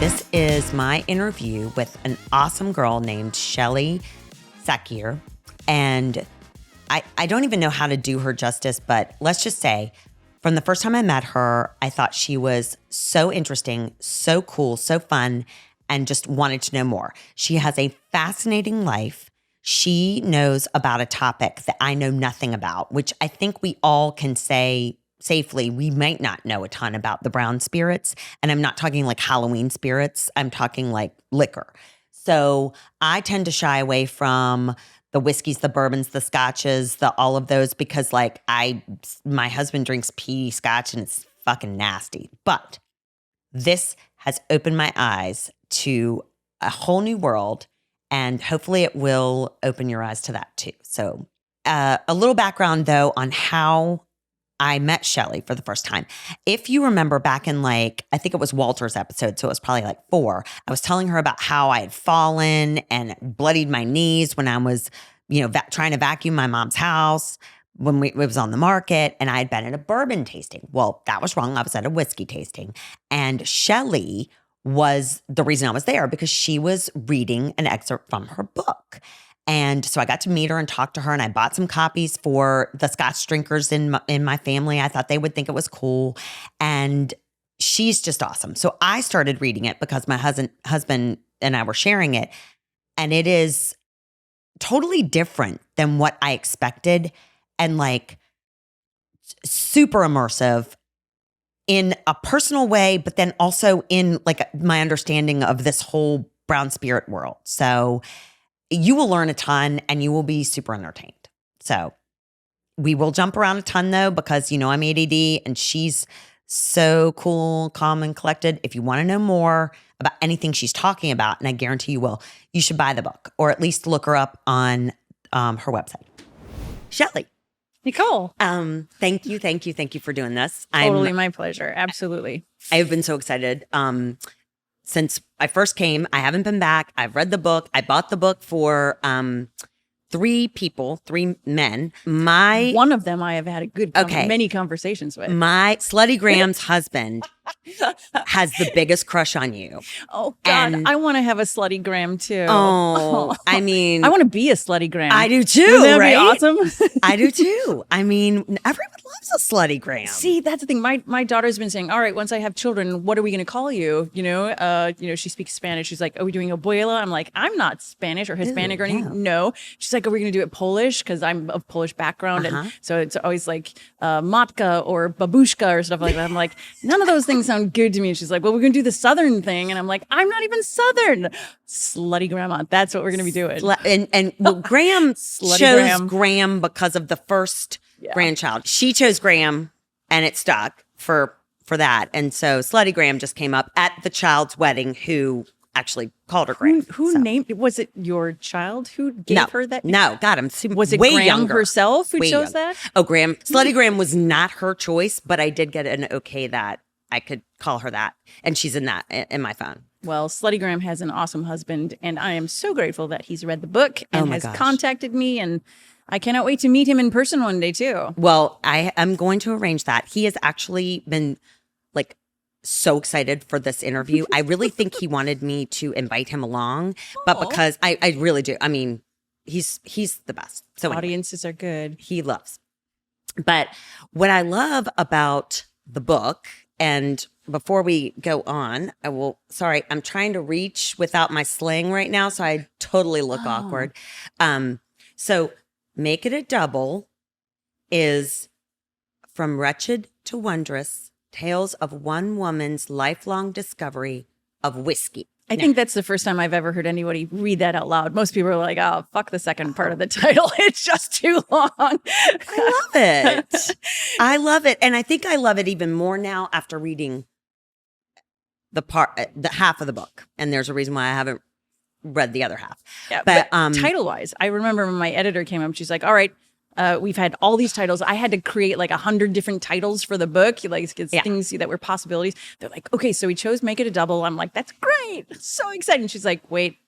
This is my interview with an awesome girl named Shelley Sackier. And I don't even know how to do her justice, but let's just say from the first time I met her, I thought she was so interesting, so cool, so fun, and just wanted to know more. She has a fascinating life. She knows about a topic that I know nothing about, which I think we all can say safely. We might not know a ton about the brown spirits. And I'm not talking like Halloween spirits. I'm talking like liquor. So I tend to shy away from the whiskeys, the bourbons, the scotches, all of those, because like my husband drinks peaty scotch and it's fucking nasty. But this has opened my eyes to a whole new world, and hopefully it will open your eyes to that too. So a little background though on how I met Shelley for the first time. If you remember back in I think it was Walter's episode, so it was probably like 4, I was telling her about how I had fallen and bloodied my knees when I was, trying to vacuum my mom's house when it was on the market, and I had been at a bourbon tasting. Well, that was wrong. I was at a whiskey tasting. And Shelley was the reason I was there because she was reading an excerpt from her book. And so I got to meet her and talk to her, and I bought some copies for the Scotch drinkers in my family. I thought they would think it was cool. And she's just awesome. So I started reading it because my husband and I were sharing it. And it is totally different than what I expected, and super immersive in a personal way, but then also in my understanding of this whole brown spirit world. So you will learn a ton and you will be super entertained. So we will jump around a ton though, because I'm ADD and she's so cool, calm, and collected. If you want to know more about anything she's talking about, and I guarantee you will, you should buy the book or at least look her up on her website. Shelley. Nicole. Thank you for doing this. Totally my pleasure. Absolutely. I've been so excited. Since I first came, I haven't been back. I've read the book. I bought the book for 3 men. One of them I have had many conversations with. My Slutty Graham's husband has the biggest crush on you. Oh God, I want to have a Slutty Graham too. Oh, I mean, I want to be a Slutty Graham. I do too. Wouldn't that right? be awesome? I do too. I mean, everyone loves a Slutty Graham. See, that's the thing. My daughter's been saying, all right, once I have children, what are we going to call you? She speaks Spanish. She's like, are we doing abuela? I'm like, I'm not Spanish or Hispanic or anything. No. She's like, are we going to do it Polish? Because I'm of Polish background. And so it's always like matka or babushka or stuff like that. I'm like, none of those things sound good to me. And she's like, well, we're going to do the Southern thing. And I'm like, I'm not even Southern. Slutty grandma. That's what we're going to be doing. Graham chose Graham because of the first grandchild. She chose Graham and it stuck for that. And so Slutty Graham just came up at the child's wedding, who actually called her Graham. Who named it? Was it your child who gave her that? No, God, was it way Graham younger. herself who chose that? Oh, Graham. Slutty Graham was not her choice, but I did get an okay that I could call her that. And she's in my phone. Well, Slutty Graham has an awesome husband, and I am so grateful that he's read the book and has contacted me, and I cannot wait to meet him in person one day too. Well, I am going to arrange that. He has actually been so excited for this interview. I really think he wanted me to invite him along, but because I really do. I mean, he's the best. So audiences are good. He loves. But what I love about the book, and before we go on, I'm trying to reach without my sling right now, so I totally look awkward. So Make It a Double is From Wretched to Wondrous, Tales of One Woman's Lifelong Discovery of Whiskey. I think that's the first time I've ever heard anybody read that out loud. Most people are like, oh, fuck the second part of the title. It's just too long. I love it. I love it. And I think I love it even more now after reading the half of the book. And there's a reason why I haven't read the other half. Yeah, but title-wise, I remember when my editor came up, she's like, all right, we've had all these titles. I had to create 100 different titles for the book, things that were possibilities. They're like, okay, so we chose Make It a Double. I'm like, that's great. So excited. And she's like, wait,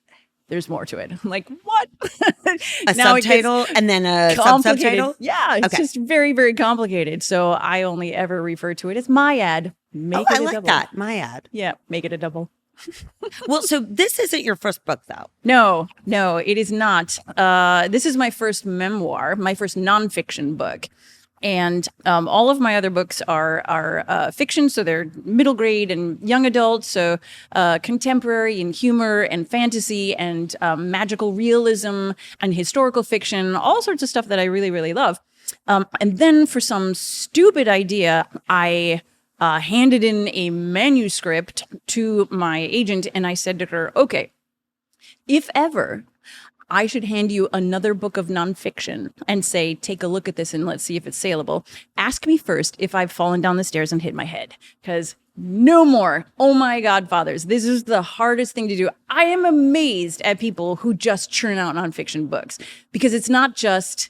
there's more to it. I'm like, what? A subtitle and then a subtitle? Yeah, it's just very, very complicated. So I only ever refer to it as my ad. Make it a double. That. My ad. Yeah, Make It a Double. Well, so this isn't your first book, though. No, it is not. This is my first memoir, my first nonfiction book. And all of my other books are fiction, so they're middle grade and young adult, so contemporary and humor and fantasy and magical realism and historical fiction, all sorts of stuff that I really, really love. And then for some stupid idea, I handed in a manuscript to my agent, and I said to her, okay, if ever I should hand you another book of nonfiction and say, take a look at this and let's see if it's saleable, ask me first if I've fallen down the stairs and hit my head. Because no more. Oh my God, fathers. This is the hardest thing to do. I am amazed at people who just churn out nonfiction books, because it's not just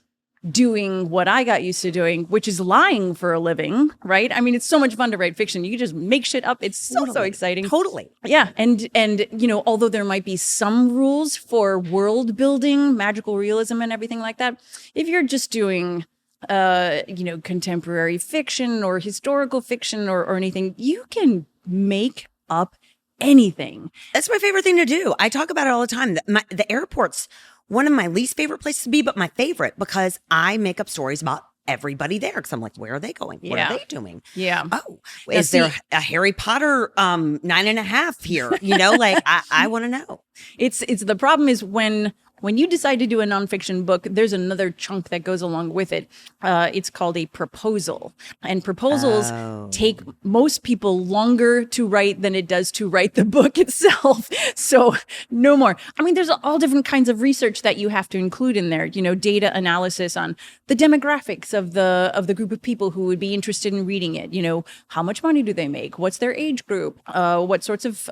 doing what I got used to doing, which is lying for a living, right? I mean, it's so much fun to write fiction. You can just make shit up. It's so exciting. Totally. Yeah. And, you know, although there might be some rules for world building, magical realism and everything like that, if you're just doing, you know, contemporary fiction or historical fiction or anything, you can make up anything. That's my favorite thing to do. I talk about it all the time. The airport's one of my least favorite places to be, but my favorite, because I make up stories about everybody there. Because I'm like, where are they going? What are they doing? Yeah. Oh, is there a Harry Potter 9.5 here? You know, like I want to know. It's the problem is when you decide to do a nonfiction book, there's another chunk that goes along with it. It's called a proposal. And proposals take most people longer to write than it does to write the book itself. So no more. I mean, there's all different kinds of research that you have to include in there. You know, data analysis on the demographics of the group of people who would be interested in reading it. You know, how much money do they make? What's their age group? What sorts of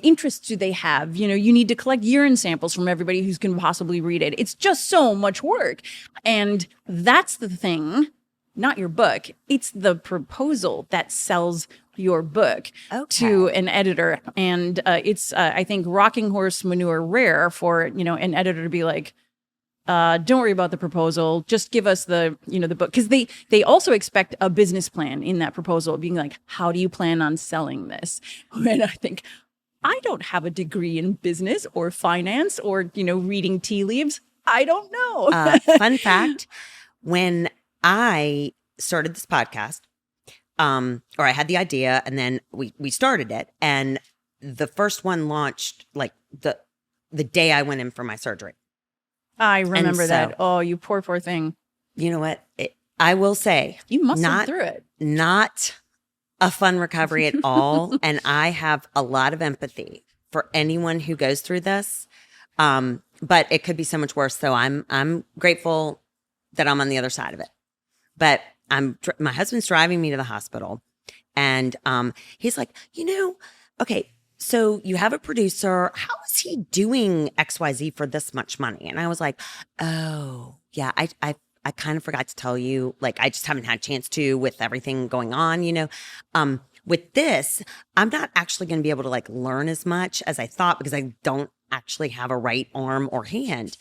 interests do they have? You know, you need to collect urine samples from everybody who can possibly read it. It's just so much work. And that's the thing, not your book. It's the proposal that sells your book to an editor. And it's, I think, rocking horse manure rare for, you know, an editor to be like, don't worry about the proposal. Just give us the, you know, the book. Because they also expect a business plan in that proposal, being like, how do you plan on selling this? And I think, I don't have a degree in business or finance or, you know, reading tea leaves. I don't know. Fun fact, when I started this podcast, or I had the idea and then we started it, and the first one launched like the day I went in for my surgery. I remember that. Oh, you poor thing. You know what? I will say. You muscled through it. Not a fun recovery at all. And I have a lot of empathy for anyone who goes through this. But it could be so much worse. So I'm grateful that I'm on the other side of it. But my husband's driving me to the hospital, and he's like, you know, okay, so you have a producer. How is he doing XYZ for this much money? And I was like, oh yeah, I kind of forgot to tell you, like, I just haven't had a chance to with everything going on, you know. With this, I'm not actually going to be able to like learn as much as I thought, because I don't actually have a right arm or hand.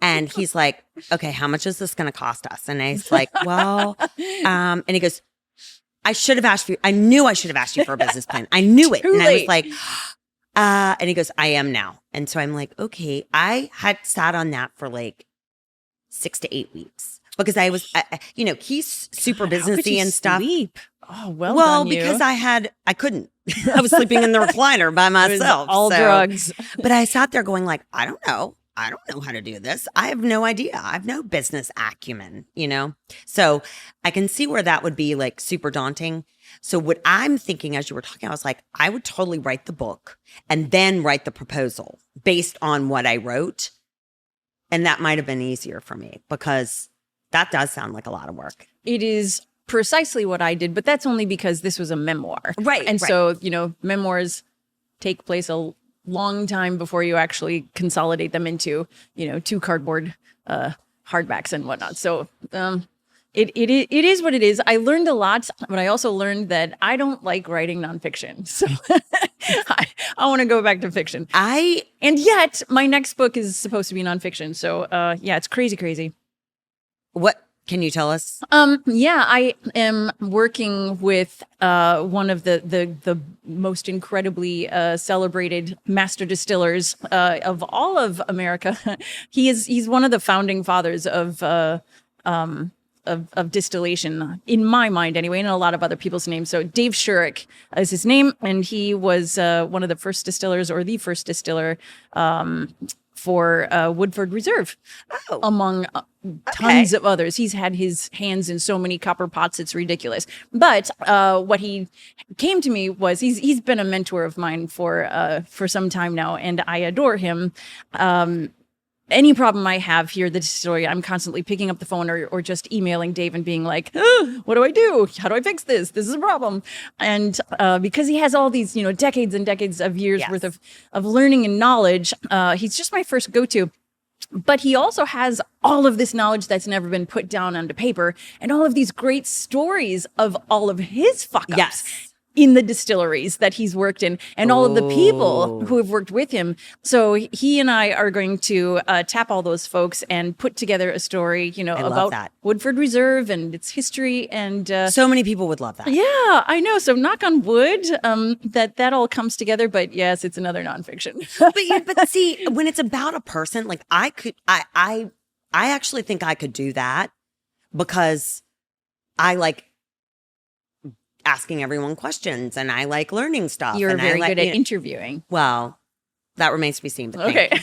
And he's like, okay, how much is this going to cost us? And I was like, well, and he goes, I should have asked you. I knew I should have asked you for a business plan. I knew it. And I was like, and he goes, I am now. And so I'm like, okay, I had sat on that for like 6 to 8 weeks. Because I was, you know, he's super businessy and stuff. Sleep? Oh, well done, because I couldn't. I was sleeping in the recliner by myself. All drugs. But I sat there going like, I don't know how to do this. I have no idea. I have no business acumen, you know? So I can see where that would be like super daunting. So what I'm thinking as you were talking, I was like, I would totally write the book and then write the proposal based on what I wrote. And that might have been easier for me, because that does sound like a lot of work. It is precisely what I did, but that's only because this was a memoir. Right. And so, you know, memoirs take place a long time before you actually consolidate them into, you know, 2 cardboard hardbacks and whatnot. So it is what it is. I learned a lot, but I also learned that I don't like writing nonfiction. So I want to go back to fiction. And yet my next book is supposed to be nonfiction. So yeah, it's crazy. Can you tell us? Yeah, I am working with one of the most incredibly celebrated master distillers of all of America. He's one of the founding fathers of distillation, in my mind anyway, and a lot of other people's names. So Dave Shurick is his name, and he was one of the first distillers, or the first distiller for Woodford Reserve, among tons of others. He's had his hands in so many copper pots, it's ridiculous. But what he came to me was, he's been a mentor of mine for some time now, and I adore him. Any problem I have here at the distillery, I'm constantly picking up the phone or just emailing Dave and being like, what do I do? How do I fix this? This is a problem. And because he has all these, decades and decades of years worth of learning and knowledge, he's just my first go-to. But he also has all of this knowledge that's never been put down onto paper, and all of these great stories of all of his fuck-ups in the distilleries that he's worked in, and all of the people who have worked with him. So he and I are going to tap all those folks and put together a story, about Woodford Reserve and its history. And so many people would love that. Yeah, I know. So knock on wood that all comes together. But yes, it's another nonfiction. but see, when it's about a person, like I actually think I could do that, because I like asking everyone questions, and I like learning stuff. You're and very good at interviewing. Well, that remains to be seen. But okay.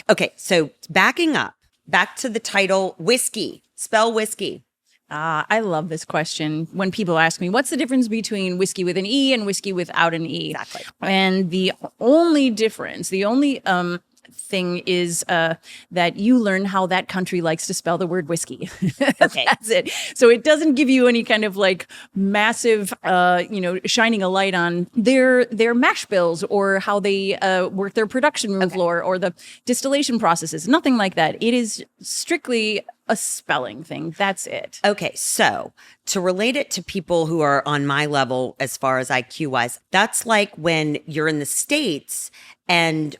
Okay. So backing up, back to the title, Whisky. Spell whiskey. I love this question. When people ask me, what's the difference between whiskey with an E and whiskey without an E? Exactly. And the only difference, the only thing is that you learn how that country likes to spell the word whiskey. Okay. That's it. So it doesn't give you any kind of like massive, shining a light on their mash bills, or how they work their production room floor, or the distillation processes. Nothing like that. It is strictly a spelling thing. That's it. Okay. So to relate it to people who are on my level as far as IQ wise, that's like when you're in the States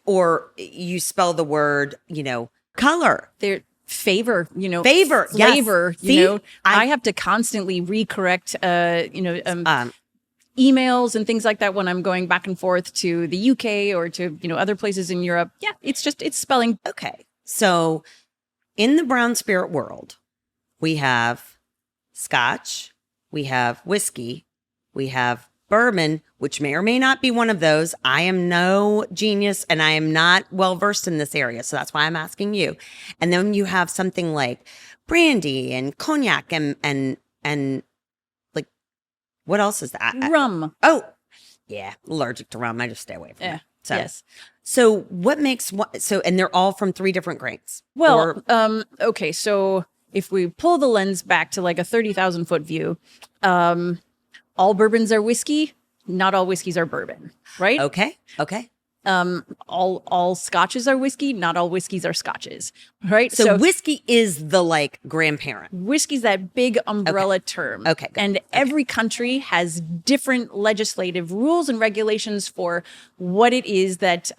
or you spell the word, color. They're favor, favor, flavor, yes. I have to constantly recorrect, emails and things like that when I'm going back and forth to the UK or to, other places in Europe. Yeah. It's spelling. Okay. So in the brown spirit world, we have Scotch, we have whiskey, we have bourbon, which may or may not be one of those. I am no genius, and I am not well versed in this area, so that's why I'm asking you. And then you have something like brandy and cognac and like, what else is that? Rum. Oh, yeah, allergic to rum. I just stay away from it. So, yes. So what makes what? So, and they're all from 3 different grains. Well, okay. So if we pull the lens back to like a 30,000 foot view, all bourbons are whiskey. Not all whiskeys are bourbon, right? Okay. All scotches are whiskey. Not all whiskeys are scotches, right? So whiskey is the like grandparent. Whiskey's that big umbrella term. Okay. Good. And every country has different legislative rules and regulations for what it is that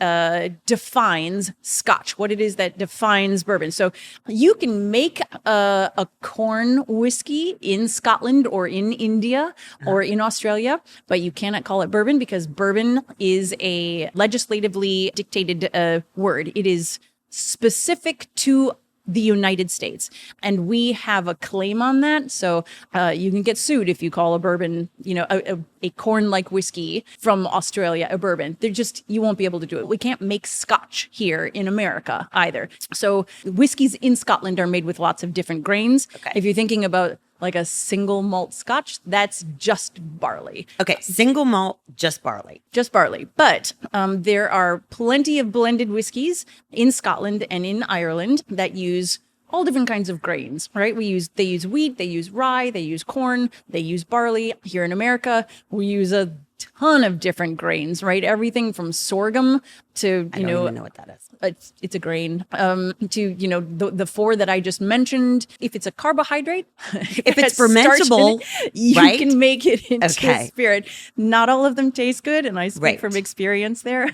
defines Scotch, what it is that defines bourbon. So you can make a corn whiskey in Scotland or in India or in Australia, but you cannot call it bourbon, because bourbon is a legislatively dictated word. It is specific to the United States, and we have a claim on that. So you can get sued if you call a bourbon, a corn-like whiskey from Australia a bourbon. You won't be able to do it. We can't make Scotch here in America either. So whiskeys in Scotland are made with lots of different grains. Okay. If you're thinking about like a single malt Scotch, that's just barley. Okay, single malt, just barley. Just barley. But there are plenty of blended whiskeys in Scotland and in Ireland that use all different kinds of grains, right? They use wheat, they use rye, they use corn, they use barley. Here in America, we use a ton of different grains, right? Everything from sorghum to, I don't even know what that is. it's a grain, to, the four that I just mentioned. If it's a carbohydrate, If it's fermentable, you right? can make it into Okay. a spirit. Not all of them taste good, and I speak Right. from experience there.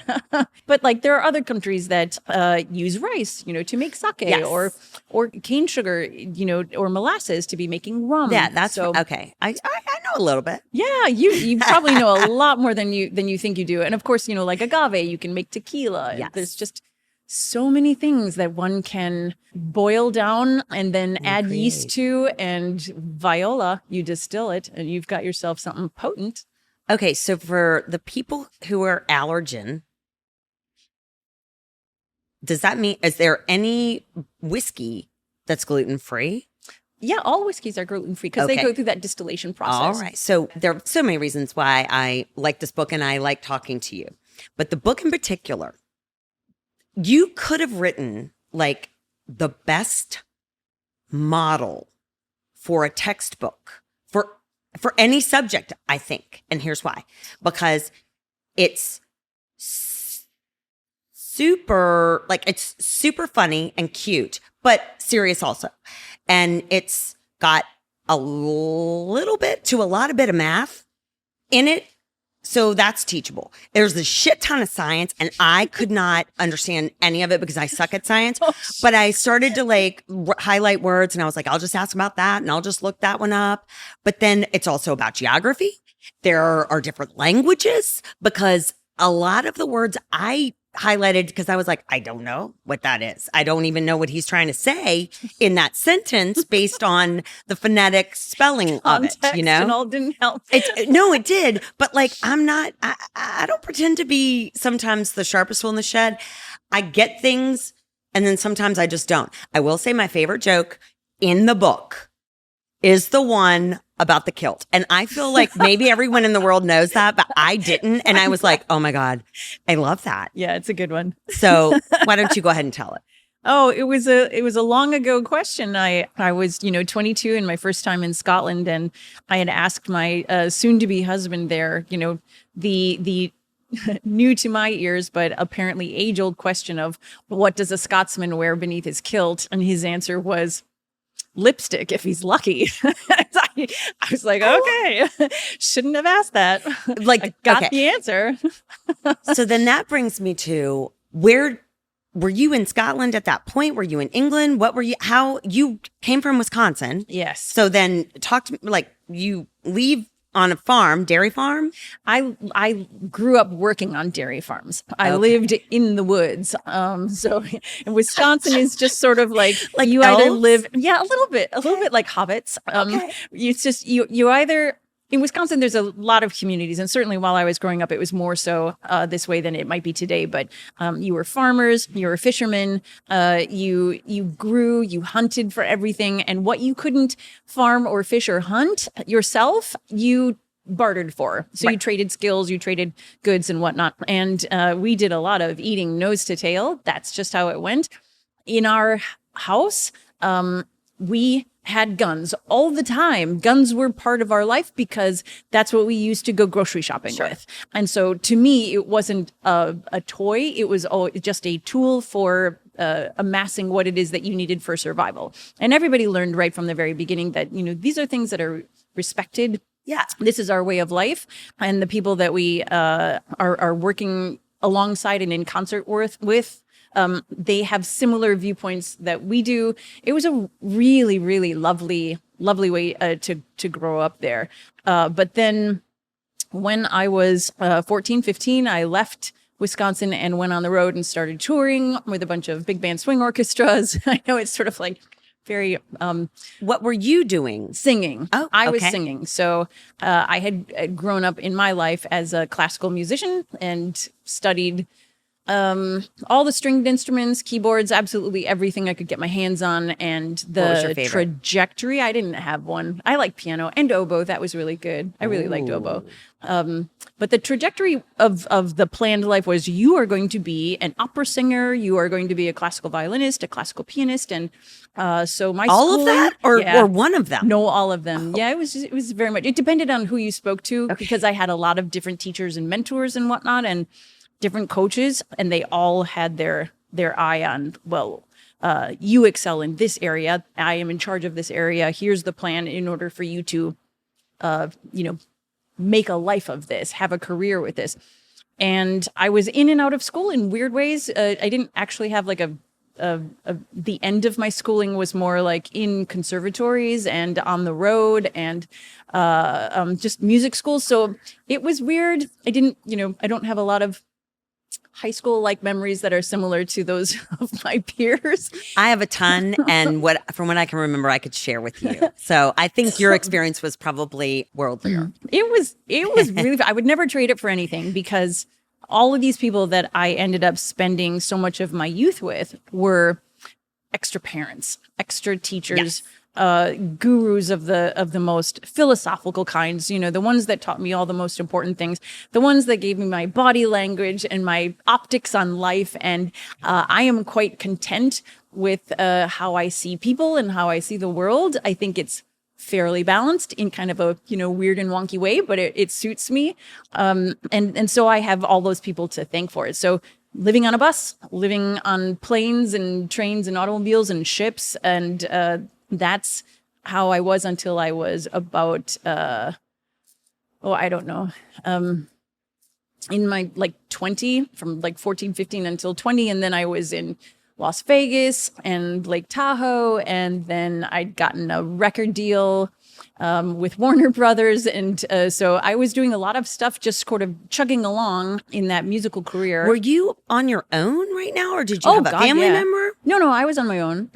But like there are other countries that use rice, to make sake, Yes. or cane sugar, or molasses to be making rum. Yeah, that's so. okay. I know a little bit. Yeah, you probably know a lot more than you think you do. And of course, like agave, you can make tequila. Yes. There's just so many things that one can boil down and then add yeast to, and viola, you distill it and you've got yourself something potent. Okay, so for the people who are allergen, does that mean, is there any whiskey that's gluten-free? Yeah, all whiskeys are gluten-free because they Okay. go through that distillation process. All right. So there are so many reasons why I like this book and I like talking to you. But the book in particular, you could have written like the best model for a textbook for any subject, I think. And here's why. Because it's super funny and cute, but serious also. And it's got a little bit to a lot of bit of math in it. So that's teachable. There's a shit ton of science and I could not understand any of it because I suck at science, but I started to highlight words and I was like, I'll just ask about that and I'll just look that one up. But then it's also about geography. There are different languages because a lot of the words I highlighted because I was like, I don't know what that is. I don't even know what he's trying to say in that sentence based on the phonetic spelling of it, And all didn't help. No, it did. But I don't pretend to be sometimes the sharpest tool in the shed. I get things and then sometimes I just don't. I will say my favorite joke in the book is the one about the kilt. And I feel like maybe everyone in the world knows that, but I didn't. And I was like, oh my God, I love that. Yeah, it's a good one. So why don't you go ahead and tell it? Oh, it was a long ago question. I was, 22 and my first time in Scotland, and I had asked my soon to be husband there, the new to my ears, but apparently age old question of what does a Scotsman wear beneath his kilt? And his answer was lipstick if he's lucky. I was like, okay, shouldn't have asked that. I got the answer. So then that brings me to where were you in Scotland at that point? Were you in England? What were you, how you came from Wisconsin? Yes. So then talk to me, you leave on a farm, dairy farm? I grew up working on dairy farms. I lived in the woods. So and Wisconsin is just sort of like you elves? either live, a little bit like hobbits. It's just you either in Wisconsin, there's a lot of communities, and certainly while I was growing up, it was more so this way than it might be today. But you were farmers, you were fishermen, you grew, you hunted for everything, and what you couldn't farm or fish or hunt yourself, you bartered for. So you traded skills, you traded goods and whatnot. And we did a lot of eating nose to tail. That's just how it went. In our house, we had guns all the time. Guns were part of our life because that's what we used to go grocery shopping with. And so to me, it wasn't a toy. It was just a tool for amassing what it is that you needed for survival. And everybody learned right from the very beginning that, these are things that are respected. Yeah. This is our way of life. And the people that we are working alongside and in concert with, they have similar viewpoints that we do. It was a really, really lovely way to grow up there. But then when I was 14, 15, I left Wisconsin and went on the road and started touring with a bunch of big band swing orchestras. I know it's sort of like very what were you doing? Singing. Oh, I was okay. singing. So I had grown up in my life as a classical musician and studied All the stringed instruments, keyboards, absolutely everything I could get my hands on. And What was your the favorite? trajectory, I didn't have one. I like piano and oboe. That was really good. I really liked oboe. But the trajectory of the planned life was you are going to be an opera singer, you are going to be a classical violinist, a classical pianist, and so my All schooling, of that, or one of them? no, all of them. Yeah, it was very much. It depended on who you spoke to because I had a lot of different teachers and mentors and whatnot, and different coaches, and they all had their eye on, well, you excel in this area. I am in charge of this area. Here's the plan in order for you to, make a life of this, have a career with this. And I was in and out of school in weird ways. I didn't actually have like the end of my schooling was more like in conservatories and on the road and just music schools. So it was weird. I don't have a lot of high school like memories that are similar to those of my peers. I have a ton, and from what I can remember, I could share with you. So I think your experience was probably worldlier. It was really. I would never trade it for anything because all of these people that I ended up spending so much of my youth with were extra parents, extra teachers. Yes. Gurus of the most philosophical kinds, the ones that taught me all the most important things, the ones that gave me my body language and my optics on life. And I am quite content with how I see people and how I see the world. I think it's fairly balanced in kind of a, weird and wonky way, but it suits me. And so I have all those people to thank for it. So living on a bus, living on planes and trains and automobiles and ships, and that's how I was until I was about, I don't know, in my 20, from 14, 15 until 20. And then I was in Las Vegas and Lake Tahoe. And then I'd gotten a record deal with Warner Brothers. And so I was doing a lot of stuff, just sort of chugging along in that musical career. Were you on your own right now, or did you have a family member? No, I was on my own.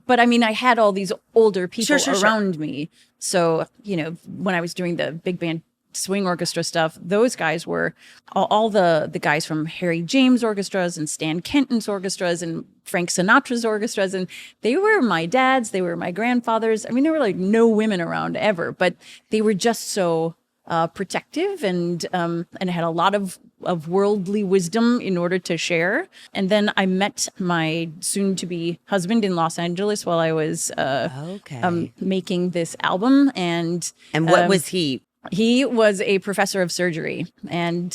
But I mean, I had all these older people Sure. around me. So, when I was doing the big band swing orchestra stuff, those guys were all the guys from Harry James orchestras and Stan Kenton's orchestras and Frank Sinatra's orchestras. And they were my dads, they were my grandfathers. I mean, there were no women around ever, but they were just so protective and had a lot of worldly wisdom in order to share. And then I met my soon-to-be husband in Los Angeles while I was making this album. And what was he? He was a professor of surgery, and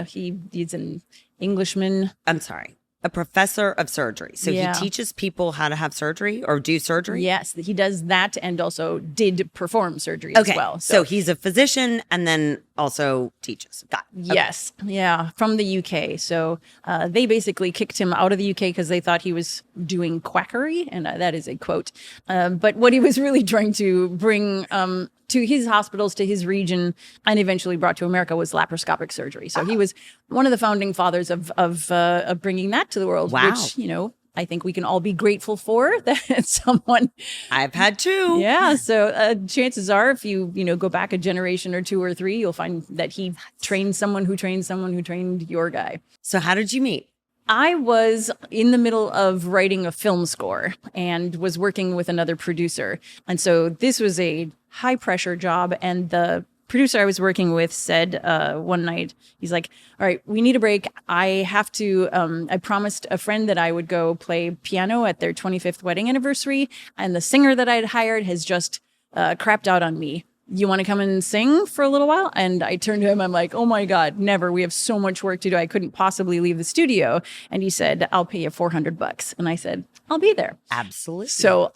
he's an Englishman. I'm sorry. A professor of surgery. So he teaches people how to have surgery or do surgery? Yes, he does that and also did perform surgery as well. So he's a physician and then also teaches. Got it. Okay. Yes. Yeah. From the UK. So they basically kicked him out of the UK because they thought he was doing quackery. And that is a quote. But what he was really trying to bring to his hospitals, to his region, and eventually brought to America was laparoscopic surgery. So he was one of the founding fathers of bringing that to the world, which, I think we can all be grateful for that someone. I've had two. Yeah. So chances are, if you go back a generation or two or three, you'll find that he trained someone who trained someone who trained your guy. So how did you meet? I was in the middle of writing a film score and was working with another producer. And so this was a high pressure job. And the producer I was working with said one night, he's like, all right, we need a break. I have to, I promised a friend that I would go play piano at their 25th wedding anniversary. And the singer that I'd hired has just crapped out on me. You want to come and sing for a little while? And I turned to him. I'm like, oh my God, never. We have so much work to do. I couldn't possibly leave the studio. And he said, I'll pay you $400. And I said, I'll be there. Absolutely. So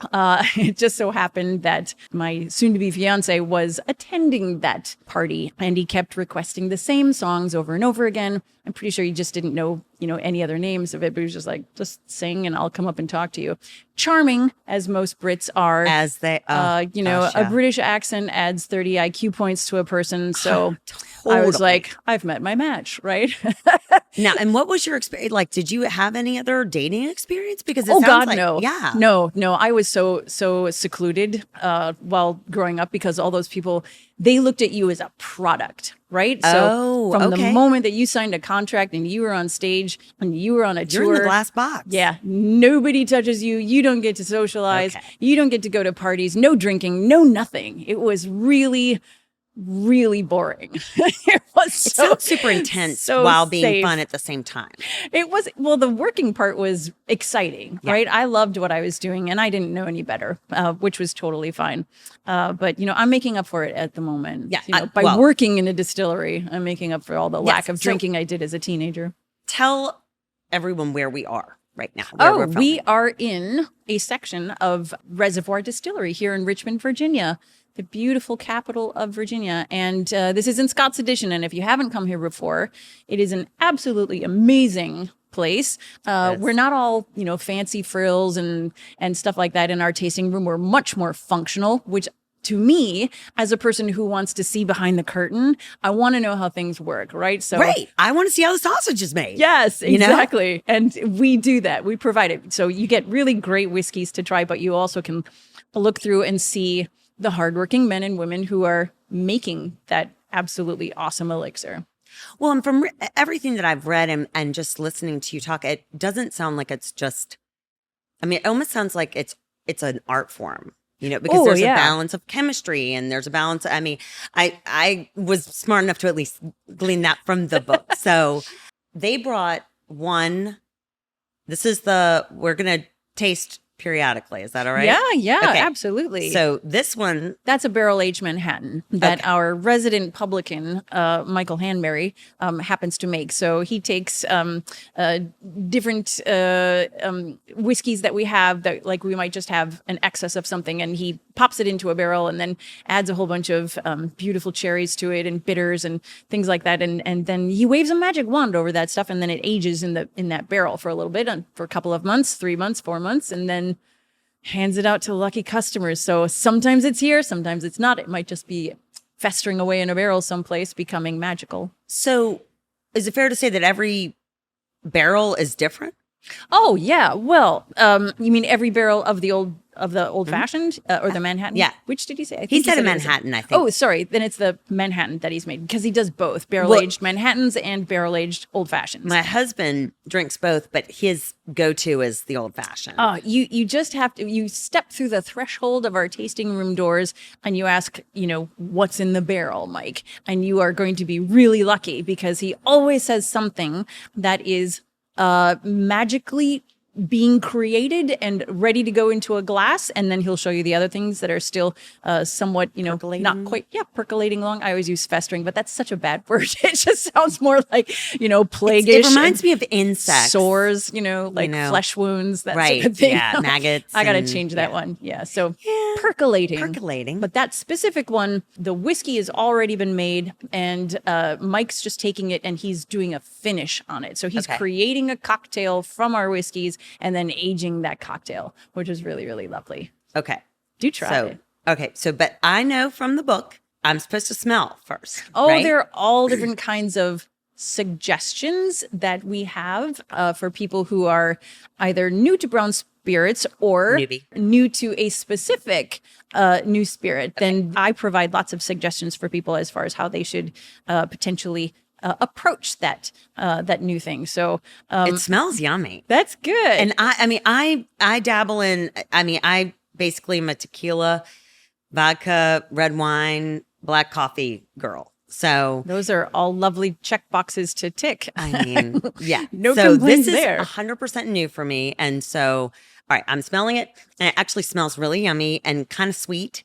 it just so happened that my soon-to-be fiance was attending that party, and he kept requesting the same songs over and over again. I'm pretty sure he just didn't know, any other names of it, but he was just like, just sing and I'll come up and talk to you. Charming, as most Brits are. As they, a British accent adds 30 IQ points to a person. So I was like, I've met my match, right? Now, and what was your experience? Like, did you have any other dating experience? Because No. Yeah. No. I was so secluded while growing up because all those people, they looked at you as a product, right? So from the moment that you signed a contract and you were on stage and you were on a tour. You're in the glass box. Yeah. Nobody touches you. You don't get to socialize. Okay. You don't get to go to parties. No drinking. No nothing. It was really boring. It sounds super intense while being fun at the same time. It was, well, the working part was exciting, right? I loved what I was doing and I didn't know any better, which was totally fine. But, I'm making up for it at the moment. Yeah. By working in a distillery, I'm making up for all the lack of drinking I did as a teenager. Tell everyone where we are right now. We are in a section of Reservoir Distillery here in Richmond, Virginia, the beautiful capital of Virginia. And this is in Scott's Edition. And if you haven't come here before, it is an absolutely amazing place. We're not all, fancy frills and stuff like that in our tasting room. We're much more functional, which to me, as a person who wants to see behind the curtain, I want to know how things work, right? So, right. I want to see how the sausage is made. Yes, exactly. And we do that. We provide it. So you get really great whiskeys to try, but you also can look through and see the hardworking men and women who are making that absolutely awesome elixir. Well, and from everything that I've read and just listening to you talk, it doesn't sound like it's just, it almost sounds like it's an art form, because there's a balance of chemistry and there's a balance. I was smart enough to at least glean that from the book. So they brought one, we're going to taste periodically. Is that all right? Yeah, okay. Absolutely. So this one, that's a barrel-aged Manhattan that our resident publican, Michael Hanbury, happens to make. So he takes different whiskeys that we have that, like, we might just have an excess of something, and he pops it into a barrel and then adds a whole bunch of beautiful cherries to it and bitters and things like that. And then he waves a magic wand over that stuff, and then it ages in that barrel for a little bit, for a couple of months, 3 months, 4 months, and then hands it out to lucky customers. So sometimes it's here, sometimes it's not. It might just be festering away in a barrel someplace, becoming magical. So is it fair to say that every barrel is different? Oh, yeah. Well, you mean every barrel of the old fashioned or the Manhattan? Yeah. Which did he say? He said a Manhattan, I think. Oh, sorry. Then it's the Manhattan that he's made, because he does both barrel-aged Manhattans and barrel-aged old fashions. My husband drinks both, but his go-to is the old fashioned. Oh, you just have to, you step through the threshold of our tasting room doors and you ask, what's in the barrel, Mike? And you are going to be really lucky, because he always says something that is magically being created and ready to go into a glass, and then he'll show you the other things that are still somewhat, percolating. Not quite, percolating along. I always use festering, but that's such a bad word. It just sounds more like, plagueish. It reminds me of insects. Sores, flesh wounds, that sort of thing. Yeah, maggots. I got to change that one. Yeah, so percolating. Percolating. But that specific one, the whiskey has already been made, and Mike's just taking it and he's doing a finish on it. So he's creating a cocktail from our whiskeys and then aging that cocktail, which is really, really lovely. Okay. Do try it. Okay. So, but I know from the book, I'm supposed to smell first. Oh, right? There are all different kinds of suggestions that we have for people who are either new to brown spirits or new to a specific new spirit. Then I provide lots of suggestions for people as far as how they should potentially approach that new thing. So it smells yummy. That's good. And I dabble in. I basically am a tequila, vodka, red wine, black coffee girl. So those are all lovely check boxes to tick. Yeah. No complaints there. So this is 100% new for me, and so all right, I'm smelling it, and it actually smells really yummy and kind of sweet.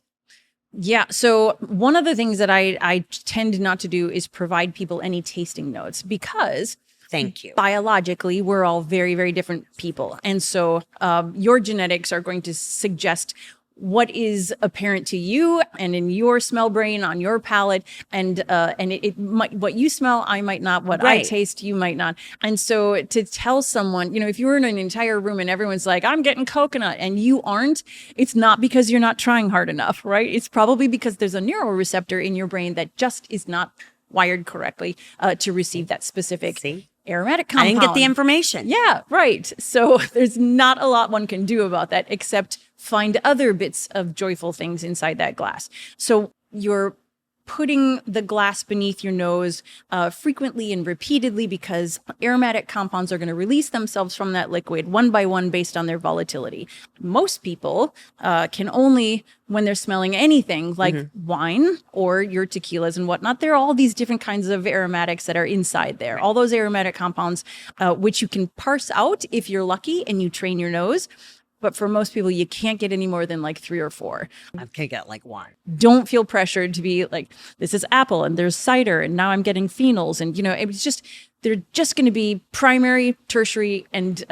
Yeah. So one of the things that I tend not to do is provide people any tasting notes, because thank you. Biologically, we're all very, very different people. And so your genetics are going to suggest what is apparent to you and in your smell brain, on your palate, and it might, what you smell, I might not, what I taste, you might not. And so to tell someone, if you're in an entire room and everyone's like, I'm getting coconut, and you aren't, it's not because you're not trying hard enough, right? It's probably because there's a neuroreceptor in your brain that just is not wired correctly to receive that specific aromatic compound. I didn't get the information. Yeah, right. So there's not a lot one can do about that except find other bits of joyful things inside that glass. So you're putting the glass beneath your nose frequently and repeatedly because aromatic compounds are going to release themselves from that liquid one by one based on their volatility. Most people can only, when they're smelling anything like wine or your tequilas and whatnot, there are all these different kinds of aromatics that are inside there. All those aromatic compounds, which you can parse out if you're lucky and you train your nose. But for most people, you can't get any more than like 3 or 4. I can get like 1. Don't feel pressured to be like, this is apple and there's cider and now I'm getting phenols. And, it's just, they're just going to be primary, tertiary, and,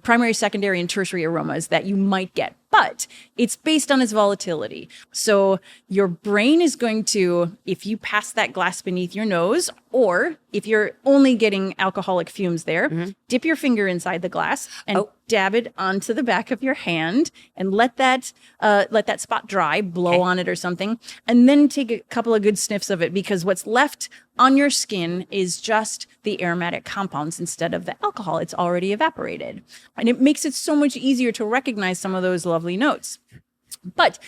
primary, secondary, and tertiary aromas that you might get. But it's based on its volatility. So your brain is going to, if you pass that glass beneath your nose, or if you're only getting alcoholic fumes there, dip your finger inside the glass and dab it onto the back of your hand and let that spot dry, blow on it or something, and then take a couple of good sniffs of it, because what's left on your skin is just the aromatic compounds instead of the alcohol. It's already evaporated. And it makes it so much easier to recognize some of those lovely notes. But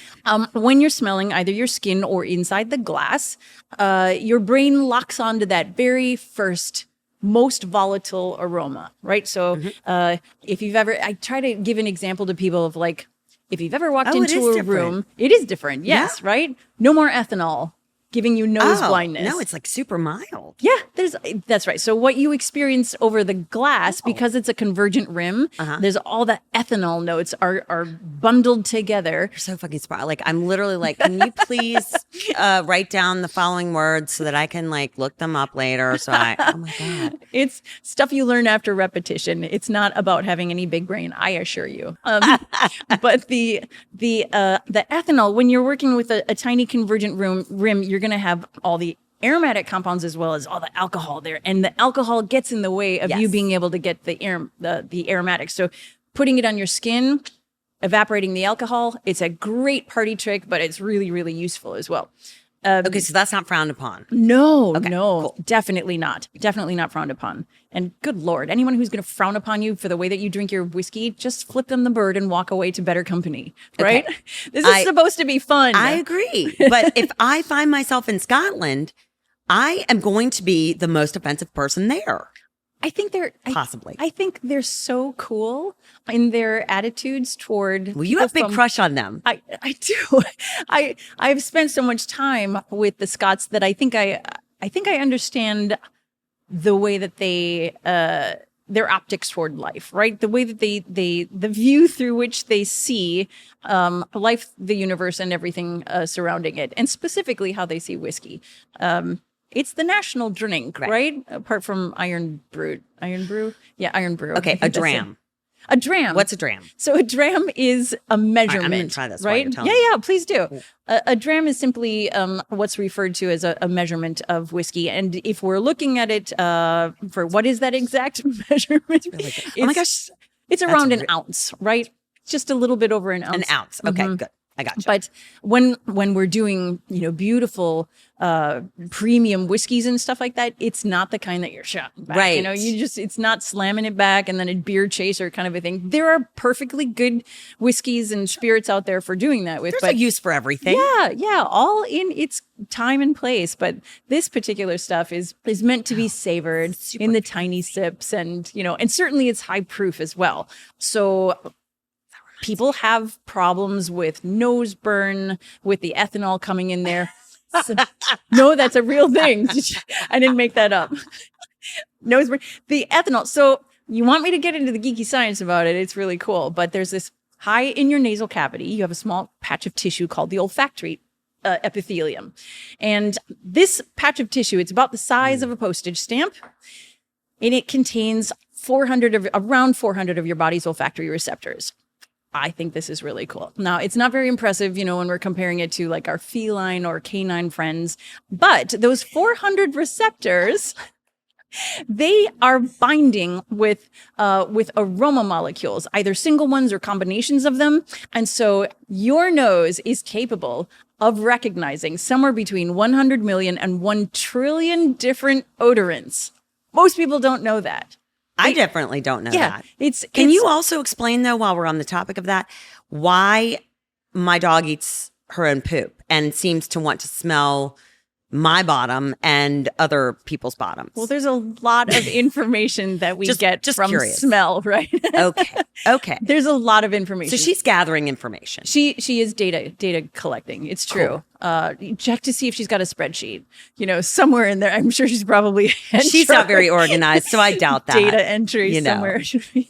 when you're smelling either your skin or inside the glass, your brain locks onto that very first most volatile aroma, right? So if you've ever, I try to give an example to people of like, if you've ever walked into a room, it is different. Yes, right? No more ethanol giving you nose blindness. No, it's like super mild. Yeah, that's right. So what you experience over the glass, because it's a convergent rim, there's all the ethanol notes are bundled together. You're so fucking smart. Like, I'm literally like, can you please write down the following words so that I can like look them up later? So oh my God. It's stuff you learn after repetition. It's not about having any big brain, I assure you. But the ethanol, when you're working with a tiny convergent rim, you're going to have all the aromatic compounds as well as all the alcohol there. And the alcohol gets in the way of you being able to get the aromatics. So putting it on your skin, evaporating the alcohol, it's a great party trick, but it's really, really useful as well. Okay, so that's not frowned upon. No, okay, no, cool. Definitely not. Definitely not frowned upon. And good Lord, anyone who's going to frown upon you for the way that you drink your whiskey, just flip them the bird and walk away to better company, right? Okay. This is supposed to be fun. I agree. But if I find myself in Scotland, I am going to be the most offensive person there. I think they're possibly. I think they're so cool in their attitudes toward. Well, you have a big crush on them. I do. I've spent so much time with the Scots that I think I understand the way that they their optics toward life, right? The way that the view through which they see life, the universe, and everything surrounding it, and specifically how they see whiskey. It's the national drink, right? Apart from Iron Brew. Yeah, Iron Brew. Okay, a dram. A dram. What's a dram? So a dram is a measurement. I'm going to try this, right? Yeah, please do. A dram is simply what's referred to as a measurement of whiskey. And if we're looking at it for what is that exact measurement? Really oh my gosh. It's around an ounce, right? Just a little bit over an ounce. An ounce. Okay, good. I got you. But when we're doing, beautiful premium whiskeys and stuff like that, it's not the kind that you're shouting back. Right. It's not slamming it back and then a beer chaser kind of a thing. There are perfectly good whiskeys and spirits out there for doing that with. There's a use for everything. Yeah, all in its time and place. But this particular stuff is meant to be savored in the tiny sips, and and certainly it's high proof as well. So people have problems with nose burn, with the ethanol coming in there. So, no, that's a real thing. I didn't make that up. Nose burn. The ethanol. So you want me to get into the geeky science about it. It's really cool. But there's this high in your nasal cavity. You have a small patch of tissue called the olfactory epithelium. And this patch of tissue, it's about the size of a postage stamp. And it contains around 400 of your body's olfactory receptors. I think this is really cool. Now, it's not very impressive, when we're comparing it to like our feline or canine friends, but those 400 receptors, they are binding with aroma molecules, either single ones or combinations of them. And so your nose is capable of recognizing somewhere between 100 million and 1 trillion different odorants. Most people don't know that. I definitely don't know that. Can you also explain, though, while we're on the topic of that, why my dog eats her own poop and seems to want to smell my bottom and other people's bottoms? Well, there's a lot of information that we get from curious. Smell, right? Okay. There's a lot of information. So she's gathering information. She is data collecting. It's true. Cool. Check to see if she's got a spreadsheet. Somewhere in there. I'm sure she's probably she's not very organized, so I doubt that. Data entry somewhere.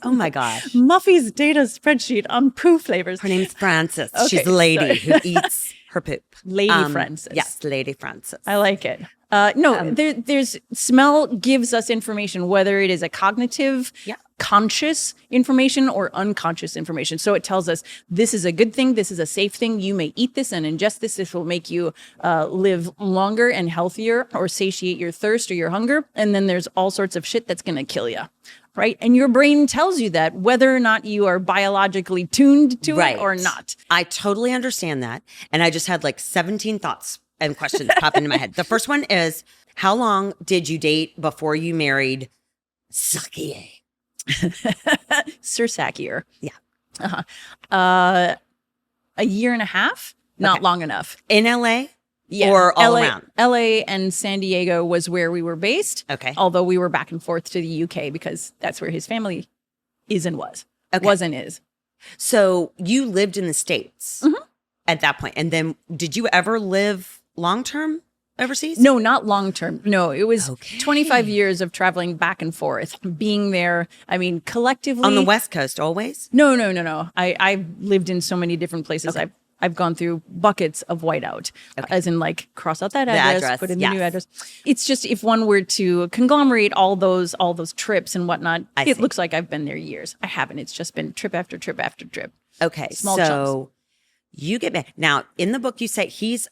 Oh my gosh. Muffy's data spreadsheet on poo flavors. Her name's Frances. Okay, she's a lady who eats her poop. Lady Frances. Yes, Lady Frances. I like it. There's smell gives us information, whether it is a cognitive, conscious information or unconscious information. So it tells us this is a good thing, this is a safe thing. You may eat this and ingest this. This will make you live longer and healthier, or satiate your thirst or your hunger. And then there's all sorts of shit that's going to kill you. Right. And your brain tells you that, whether or not you are biologically tuned to it or not. I totally understand that. And I just had like 17 thoughts and questions pop into my head. The first one is, how long did you date before you married Sackier? Sir Sackier. Yeah. A year and a half? Not long enough. In LA? Yeah. Or all around? LA and San Diego was where we were based. Okay. Although we were back and forth to the UK because that's where his family is and was. Okay. Was and is. So you lived in the States at that point. And then did you ever live long-term overseas? No, not long-term. No, it was 25 years of traveling back and forth, being there. I mean, collectively. On the West Coast always? No. I've lived in so many different places. Okay. I've gone through buckets of whiteout, as in like cross out that address, put in the new address. It's just, if one were to conglomerate all those trips and whatnot, it looks like I've been there years. I haven't. It's just been trip after trip after trip. Okay. Small so chunks. You get back. Now, in the book, you say he's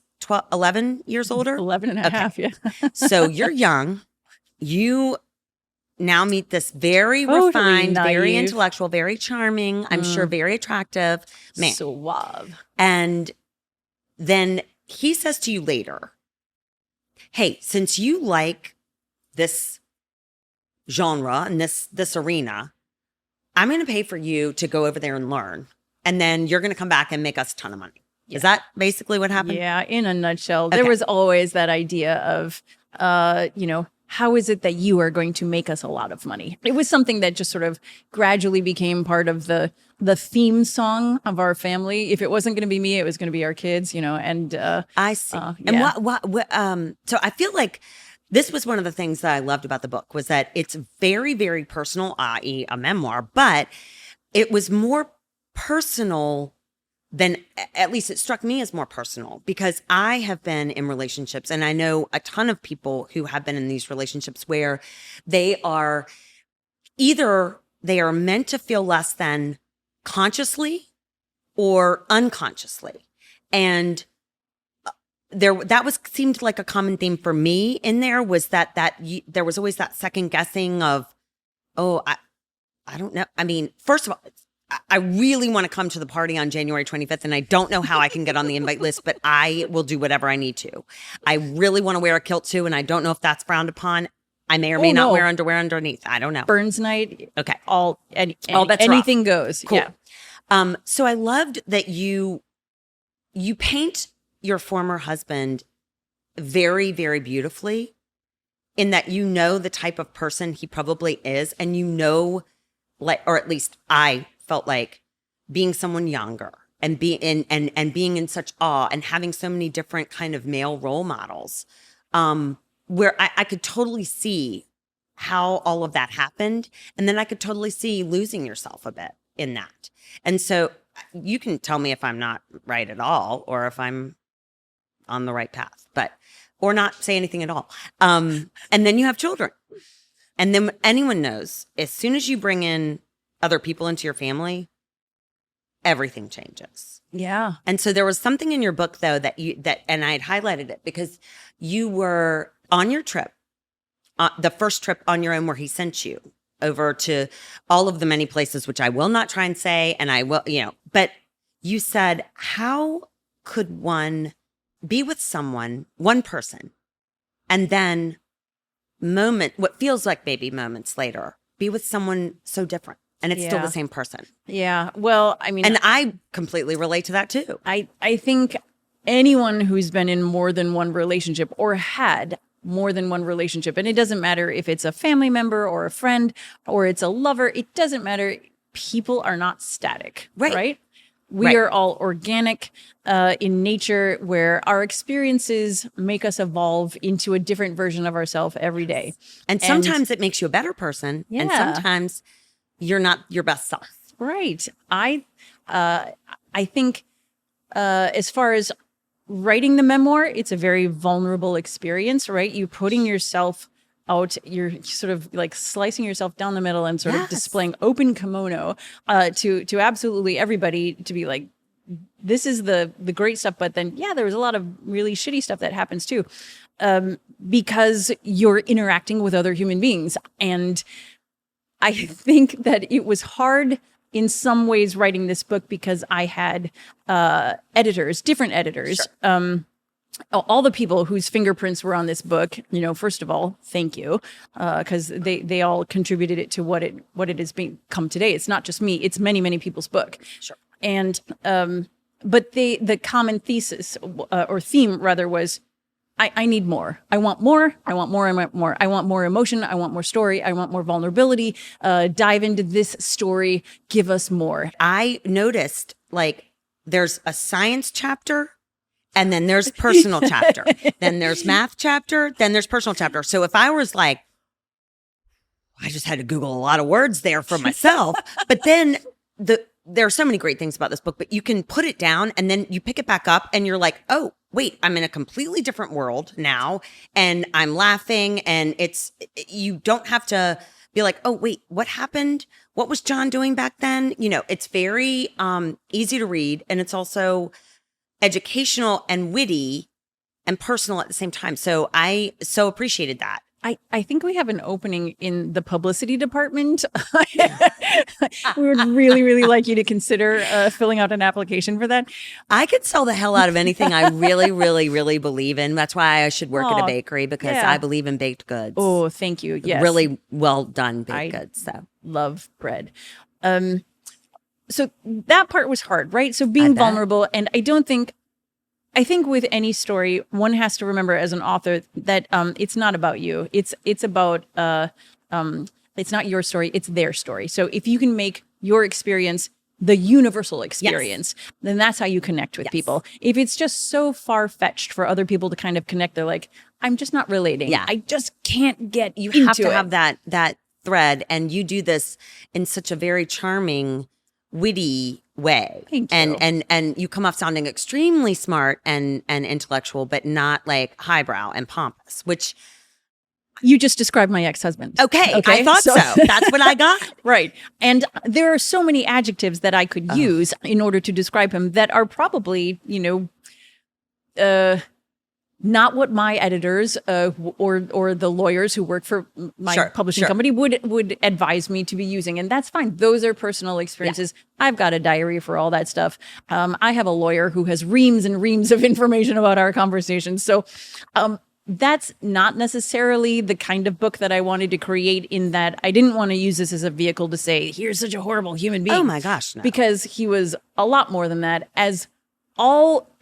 11 years older? 11 and a half, yeah. So you're young. You now meet this very refined, very intellectual, very charming, I'm sure very attractive man. Suave. And then he says to you later, hey, since you like this genre and this arena, I'm going to pay for you to go over there and learn. And then you're going to come back and make us a ton of money. Yeah. Is that basically what happened? Yeah, in a nutshell. Okay. There was always that idea of, how is it that you are going to make us a lot of money? It was something that just sort of gradually became part of the theme song of our family. If it wasn't going to be me, it was going to be our kids, and I see. Yeah. And what so I feel like this was one of the things that I loved about the book, was that it's very, very personal, i.e. a memoir, but it was more personal than, at least it struck me as more personal, because I have been in relationships, and I know a ton of people who have been in these relationships where they are either they are meant to feel less than consciously or unconsciously. And seemed like a common theme for me in there, was that there was always that second guessing of, I don't know. I mean, first of all, I really want to come to the party on January 25th, and I don't know how I can get on the invite list, but I will do whatever I need to. I really want to wear a kilt too, and I don't know if that's frowned upon. I may or may not wear underwear underneath. I don't know. Burns night. Okay. That's anything rough. Goes. Cool. Yeah. So I loved that you paint your former husband very, very beautifully, in that you know the type of person he probably is, and or at least I felt like, being someone younger and being in such awe and having so many different kind of male role models, where I could totally see how all of that happened. And then I could totally see losing yourself a bit in that. And so you can tell me if I'm not right at all, or if I'm on the right path, or not say anything at all. And then you have children. And then anyone knows, as soon as you bring in other people into your family, everything changes. Yeah. And so there was something in your book, though, and I had highlighted it because you were on your trip, the first trip on your own, where he sent you over to all of the many places, which I will not try and say, and I will, but you said, how could one be with someone, one person, and then what feels like maybe moments later, be with someone so different and it's still the same person. Yeah. Well, I mean, and I completely relate to that too. I think anyone who's been in more than one relationship or had more than one relationship, and it doesn't matter if it's a family member or a friend or it's a lover, it doesn't matter. People are not static, right? We are all organic in nature, where our experiences make us evolve into a different version of ourselves every day. And sometimes it makes you a better person, and sometimes you're not your best self. Right. I think as far as writing the memoir, it's a very vulnerable experience, right? You putting yourself out, you're sort of like slicing yourself down the middle and sort of displaying open kimono to absolutely everybody, to be like, this is the great stuff. But then, there was a lot of really shitty stuff that happens too, because you're interacting with other human beings. And I think that it was hard in some ways writing this book because I had different editors. Sure. All the people whose fingerprints were on this book, first of all, thank you, because they all contributed it to what it has become today. It's not just me; it's many, many people's book. Sure. And but the common thesis or theme rather was, I need more. I want more. I want more. I want more. I want more emotion. I want more story. I want more vulnerability. Dive into this story. Give us more. I noticed there's a science chapter. And then there's personal chapter. Then there's math chapter. Then there's personal chapter. So if I was I just had to Google a lot of words there for myself. But then there are so many great things about this book, but you can put it down and then you pick it back up and you're like, oh, wait, I'm in a completely different world now. And I'm laughing, and you don't have to be like, oh, wait, what happened? What was John doing back then? It's very easy to read. And it's also educational and witty and personal at the same time. So I so appreciated that. I think we have an opening in the publicity department. We would really, really like you to consider filling out an application for that. I could sell the hell out of anything I really, really, really believe in. That's why I should work at a bakery, because I believe in baked goods. Oh, thank you. Yes. Really well done baked goods. So love bread. So that part was hard, right? So being vulnerable. And I think with any story, one has to remember as an author that it's not about you. It's about it's not your story. It's their story. So if you can make your experience the universal experience, then that's how you connect with people. If it's just so far-fetched for other people to kind of connect, they're like, I'm just not relating. Yeah. I just can't get you into have to it. have that thread, and you do this in such a very charming, witty way. Thank you. And you come off sounding extremely smart and intellectual, but not highbrow and pompous, which you just described my ex-husband. Okay. I thought so. That's what I got. Right. And there are so many adjectives that I could use in order to describe him that are probably, not what my editors or the lawyers who work for my publishing company would advise me to be using. And that's fine. Those are personal experiences. Yeah. I've got a diary for all that stuff. I have a lawyer who has reams and reams of information about our conversations. So that's not necessarily the kind of book that I wanted to create, in that I didn't want to use this as a vehicle to say, here's such a horrible human being. Oh my gosh, no. Because he was a lot more than that. As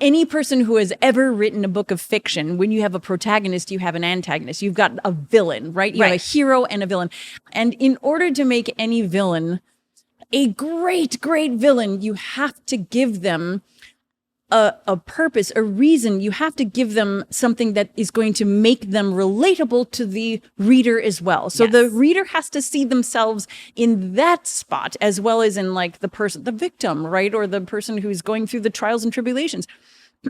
any person who has ever written a book of fiction, when you have a protagonist, you have an antagonist. You've got a villain, right? You have a hero and a villain. And in order to make any villain a great, great villain, you have to give them a purpose, a reason. You have to give them something that is going to make them relatable to the reader as well. So the reader has to see themselves in that spot, as well as in the victim, right? Or the person who's going through the trials and tribulations.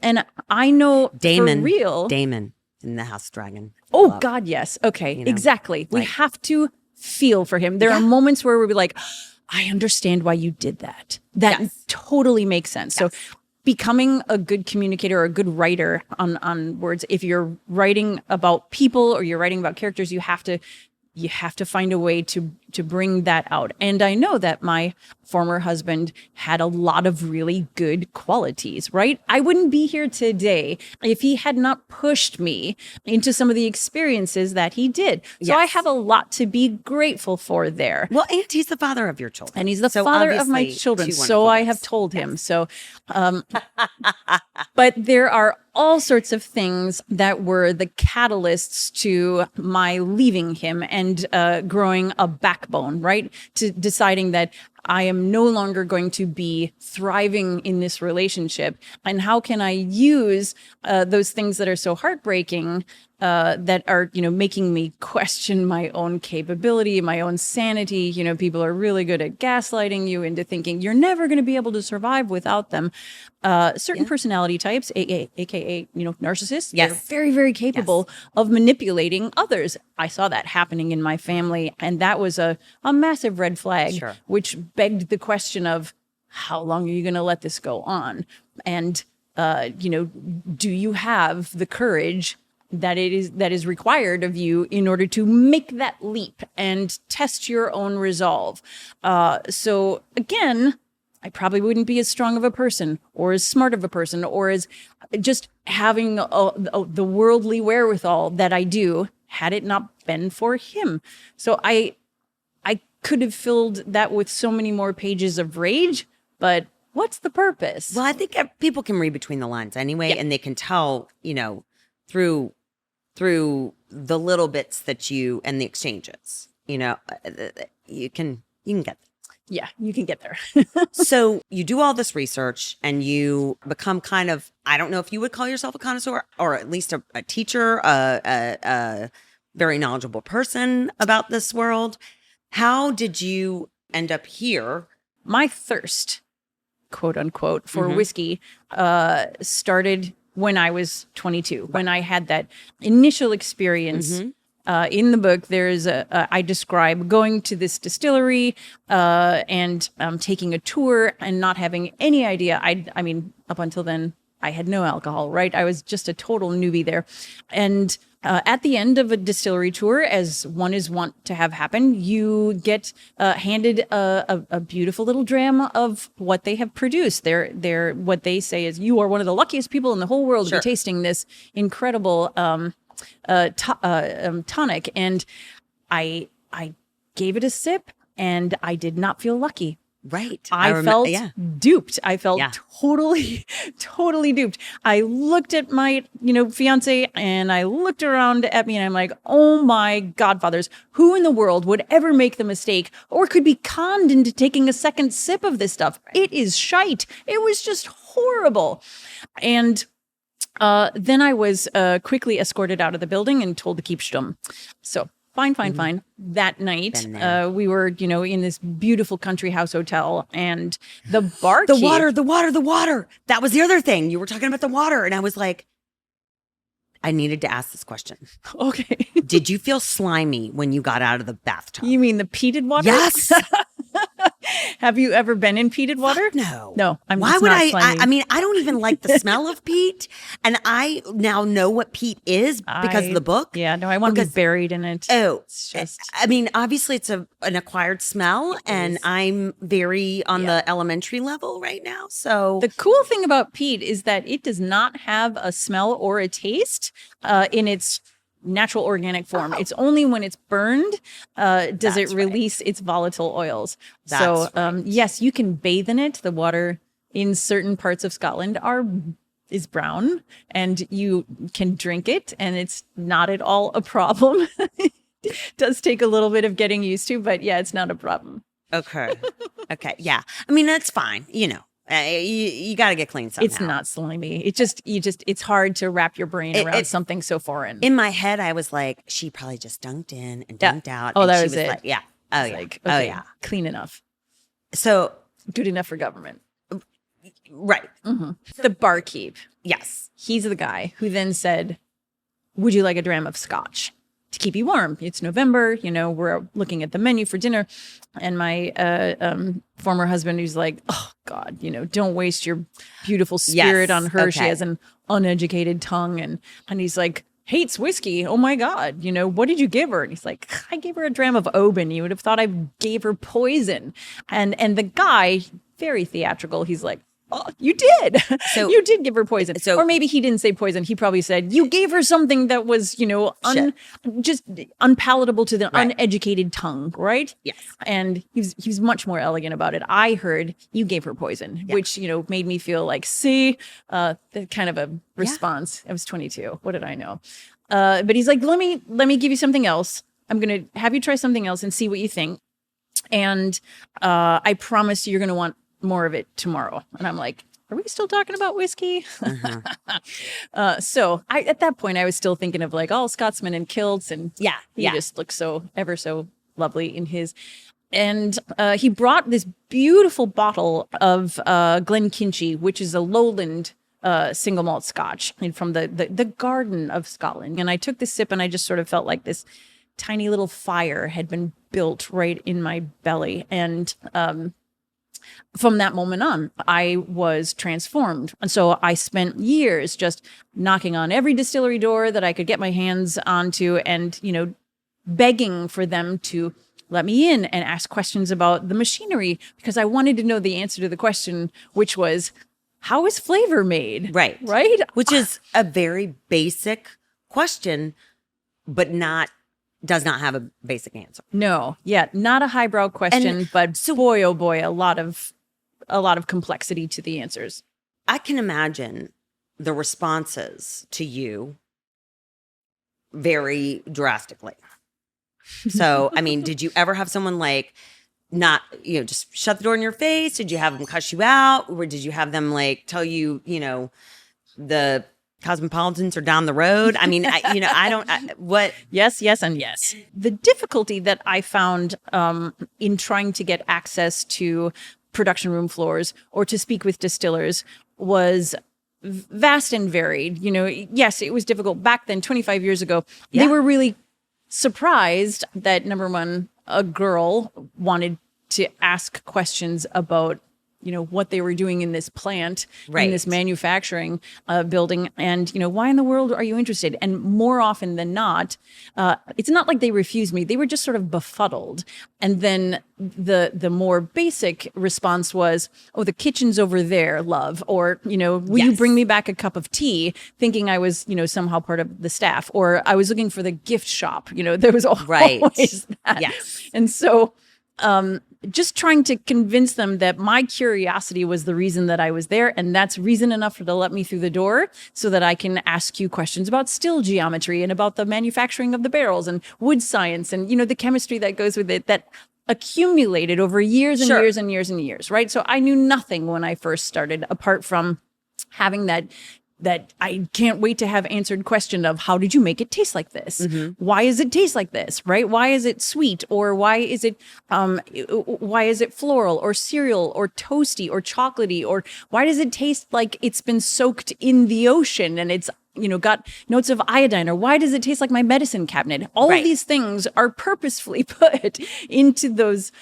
And I know Damon, for real. Damon in the House Dragon. Oh God, yes. Okay, exactly. We have to feel for him. There are moments where we'll be like, I understand why you did that. That totally makes sense. So becoming a good communicator or a good writer on words, if you're writing about people or you're writing about characters, you have to find a way to to bring that out. And I know that my former husband had a lot of really good qualities, right? I wouldn't be here today if he had not pushed me into some of the experiences that he did. So I have a lot to be grateful for there. Well, and he's the father of your children. And he's the father of my children. So I have told him. So, but there are all sorts of things that were the catalysts to my leaving him and growing a backbone, right? To deciding that I am no longer going to be thriving in this relationship. And how can I use those things that are so heartbreaking that are, making me question my own capability, my own sanity. People are really good at gaslighting you into thinking you're never going to be able to survive without them. Certain personality types, aka, narcissists, they're very, very capable of manipulating others. I saw that happening in my family, and that was a massive red flag, which begged the question of how long are you going to let this go on? And, do you have the courage that is required of you in order to make that leap and test your own resolve? So again, I probably wouldn't be as strong of a person or as smart of a person or as just having the worldly wherewithal that I do had it not been for him. So I could have filled that with so many more pages of rage, but what's the purpose? Well, I think people can read between the lines anyway, and they can tell, through the little bits that and the exchanges, you can get there. Yeah, you can get there. So you do all this research and you become kind of, I don't know if you would call yourself a connoisseur or at least a teacher, a very knowledgeable person about this world. How did you end up here? My thirst, quote unquote, for whiskey started when I was 22, when I had that initial experience. In the book, there's I describe going to this distillery and taking a tour and not having any idea. I mean, up until then, I had no alcohol, right? I was just a total newbie there. And at the end of a distillery tour, as one is wont to have happen, you get handed a beautiful little dram of what they have produced. They're what they say is, you are one of the luckiest people in the whole world to be tasting this incredible tonic. And I gave it a sip and I did not feel lucky. Right. I felt duped. I felt totally duped. I looked at my, fiance and I looked around at me and I'm like, oh my godfathers, who in the world would ever make the mistake or could be conned into taking a second sip of this stuff? It is shite. It was just horrible. And then I was quickly escorted out of the building and told to keep stum. So fine. That night, we were, in this beautiful country house hotel, and the barkeep... The water. That was the other thing. You were talking about the water, and I was like, I needed to ask this question. Okay. Did you feel slimy when you got out of the bathtub? You mean the peated water? Yes. Have you ever been in peated water? No. Why would I? I mean, I don't even like the smell of peat, and I now know what peat is because of the book. Yeah, no, I want to be buried in it. Oh, it's just. I mean, obviously, it's an acquired smell, and I'm very on the elementary level right now. So the cool thing about peat is that it does not have a smell or a taste in its natural organic form. It's only when it's burned does it release its volatile oils. Yes, you can bathe in it. The water in certain parts of Scotland is brown and you can drink it and it's not at all a problem. It does take a little bit of getting used to, but yeah, it's not a problem. Okay. Yeah. I mean, that's fine. You got to get clean somehow. It's not slimy. It's hard to wrap your brain around something so foreign. In my head, I was like, she probably just dunked in and dunked out. Oh, and that was it. Like, yeah. Oh, yeah. Like, okay, clean enough. So good enough for government. Right. Mm-hmm. The barkeep. Yes. He's the guy who then said, would you like a dram of scotch to keep you warm? It's November, we're looking at the menu for dinner. And my former husband, who's like, oh God, don't waste your beautiful spirit on her. Okay. She has an uneducated tongue. And he's like, hates whiskey. Oh my God. What did you give her? And he's like, I gave her a dram of Oban. You would have thought I gave her poison. And the guy, very theatrical, he's like, oh, you did. So you did give her poison. Or maybe he didn't say poison. He probably said, you gave her something that was, just unpalatable to the uneducated tongue, right? Yes. And he was much more elegant about it. I heard you gave her poison, which, made me feel like, that kind of a response. I was 22. What did I know? But he's like, let me give you something else. I'm going to have you try something else and see what you think. And I promise you're going to want more of it tomorrow. And I'm like, are we still talking about whiskey? So at that point, I was still thinking of like all Scotsmen in kilts. And he just looked so ever so lovely in his. And he brought this beautiful bottle of Glenkinchie, which is a lowland single malt scotch from the garden of Scotland. And I took this sip and I just sort of felt like this tiny little fire had been built right in my belly. And from that moment on, I was transformed. And so I spent years just knocking on every distillery door that I could get my hands onto and, begging for them to let me in and ask questions about the machinery because I wanted to know the answer to the question, which was, how is flavor made? Right. Right? Which is a very basic question, but does not have a basic answer. No. Yeah. Not a highbrow question, but boy, oh boy, a lot of complexity to the answers. I can imagine the responses to you vary drastically. So, I mean, did you ever have someone like not, just shut the door in your face? Did you have them cuss you out? Or did you have them like tell you, the Cosmopolitans are down the road? I mean, what? Yes, and yes. The difficulty that I found in trying to get access to production room floors or to speak with distillers was vast and varied. Yes, it was difficult back then, 25 years ago. Yeah. They were really surprised that, number one, a girl wanted to ask questions about what they were doing in this plant, in this manufacturing building. And, why in the world are you interested? And more often than not, it's not like they refused me. They were just sort of befuddled. And then the more basic response was, oh, the kitchen's over there, love. Or, will you bring me back a cup of tea? Thinking I was, somehow part of the staff. Or I was looking for the gift shop. There was always that. Yes. And so just trying to convince them that my curiosity was the reason that I was there. And that's reason enough to let me through the door so that I can ask you questions about still geometry and about the manufacturing of the barrels and wood science and, the chemistry that goes with it that accumulated over years and years and years and years, right? So I knew nothing when I first started apart from having that I can't wait to have answered question of how did you make it taste like this? Mm-hmm. Why does it taste like this? Right? Why is it sweet? Or why is it floral or cereal or toasty or chocolatey? Or why does it taste like it's been soaked in the ocean and it's got notes of iodine? Or why does it taste like my medicine cabinet? All of these things are purposefully put into those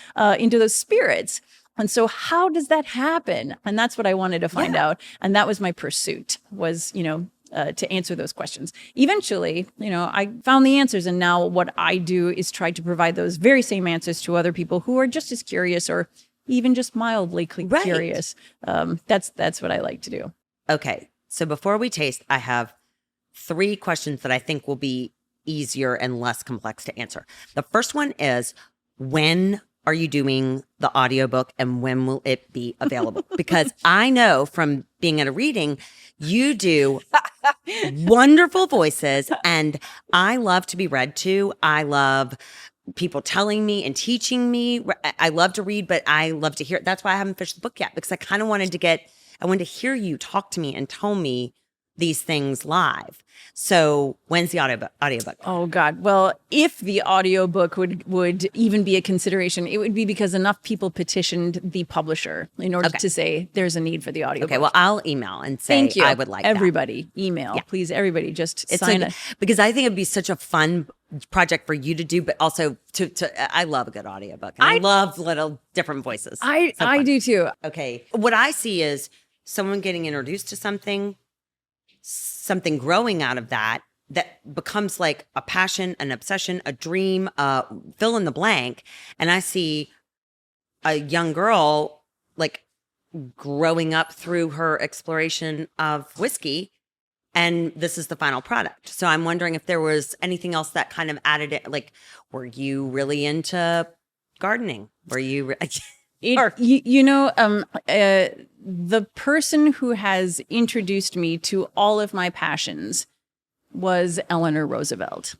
spirits. And so how does that happen? And that's what I wanted to find out. And that was my pursuit was, to answer those questions. Eventually, I found the answers. And now what I do is try to provide those very same answers to other people who are just as curious or even just mildly curious. That's what I like to do. Okay. So before we taste, I have 3 questions that I think will be easier and less complex to answer. The first one is, when are you doing the audiobook and when will it be available? Because I know from being at a reading, you do wonderful voices and I love to be read to. I love people telling me and teaching me. I love to read, but I love to hear. That's why I haven't finished the book yet, because I kind of wanted to hear you talk to me and tell me these things live. So when's the audiobook? Oh God. Well, if the audiobook would even be a consideration, it would be because enough people petitioned the publisher in order to say there's a need for the audiobook. Okay. Well, I'll email and say Thank you. I would like everybody that. Email. Yeah. Please, everybody just sign it. Because I think it'd be such a fun project for you to do, but also I love a good audiobook. And I love little different voices. I do too. Okay. What I see is someone getting introduced to something growing out of that, that becomes like a passion, an obsession, a dream, fill in the blank. And I see a young girl like growing up through her exploration of whiskey, and this is the final product. So I'm wondering if there was anything else that kind of added it. Like, were you really into gardening? Were you? The person who has introduced me to all of my passions was Eleanor Roosevelt.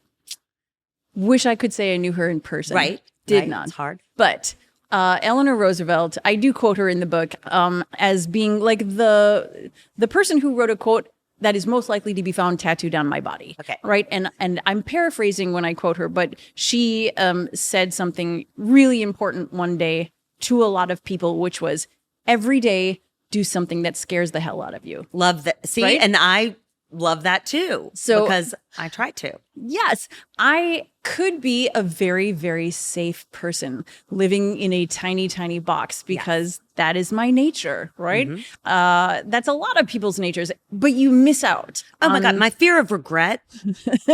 Wish I could say I knew her in person. Right. Did not. It's hard. But Eleanor Roosevelt, I do quote her in the book as being like the person who wrote a quote that is most likely to be found tattooed on my body. Okay. Right. And I'm paraphrasing when I quote her, but she said something really important one day to a lot of people, which was every day do something that scares the hell out of you. Love that. See, right? And I love that too. So because I try to. Yes, I could be a very, very safe person living in a tiny, tiny box because that is my nature, right? Mm-hmm. That's a lot of people's natures, but you miss out. Oh my God. My fear of regret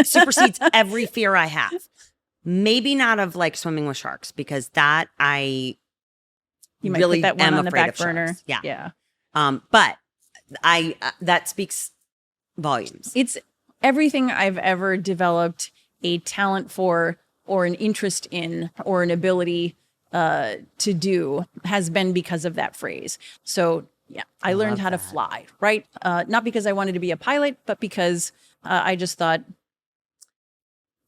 supersedes every fear I have. Maybe not of like swimming with sharks, because that you might really put that one am on the afraid back of burner. sharks. Yeah. Yeah. But that speaks volumes. It's everything I've ever developed a talent for or an interest in or an ability to do has been because of that phrase. So yeah, I learned how to fly, right? Not because I wanted to be a pilot, but because I just thought,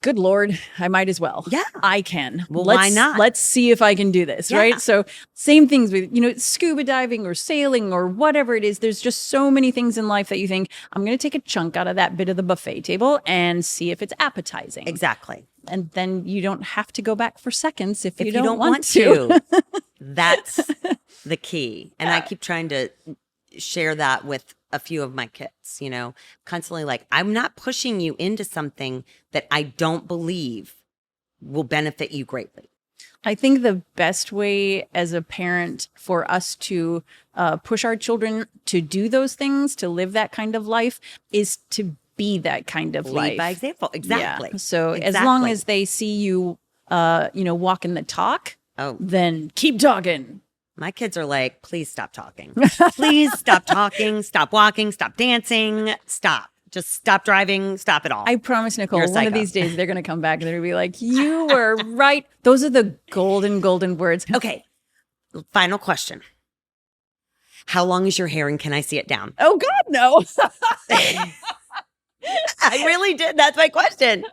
good Lord, I might as well. Yeah. I can. Well, why not? Let's see if I can do this, right? So same things with, scuba diving or sailing or whatever it is. There's just so many things in life that you think, I'm going to take a chunk out of that bit of the buffet table and see if it's appetizing. Exactly. And then you don't have to go back for seconds if you don't want to. That's the key. And I keep trying to share that with a few of my kids, constantly like, I'm not pushing you into something that I don't believe will benefit you greatly. I think the best way as a parent for us to push our children to do those things, to live that kind of life, is to be that kind of life. Lead by example. Exactly. Yeah. So as long as they see you, walking the talk, then keep talking. My kids are like, please stop talking. Please stop talking, stop walking, stop dancing, stop. Just stop driving, stop it all. I promise, Nicole, one of these days they're going to come back and they're going to be like, you were right. Those are the golden words. Okay. Final question. How long is your hair and can I see it down? Oh, God, no. I really did. That's my question.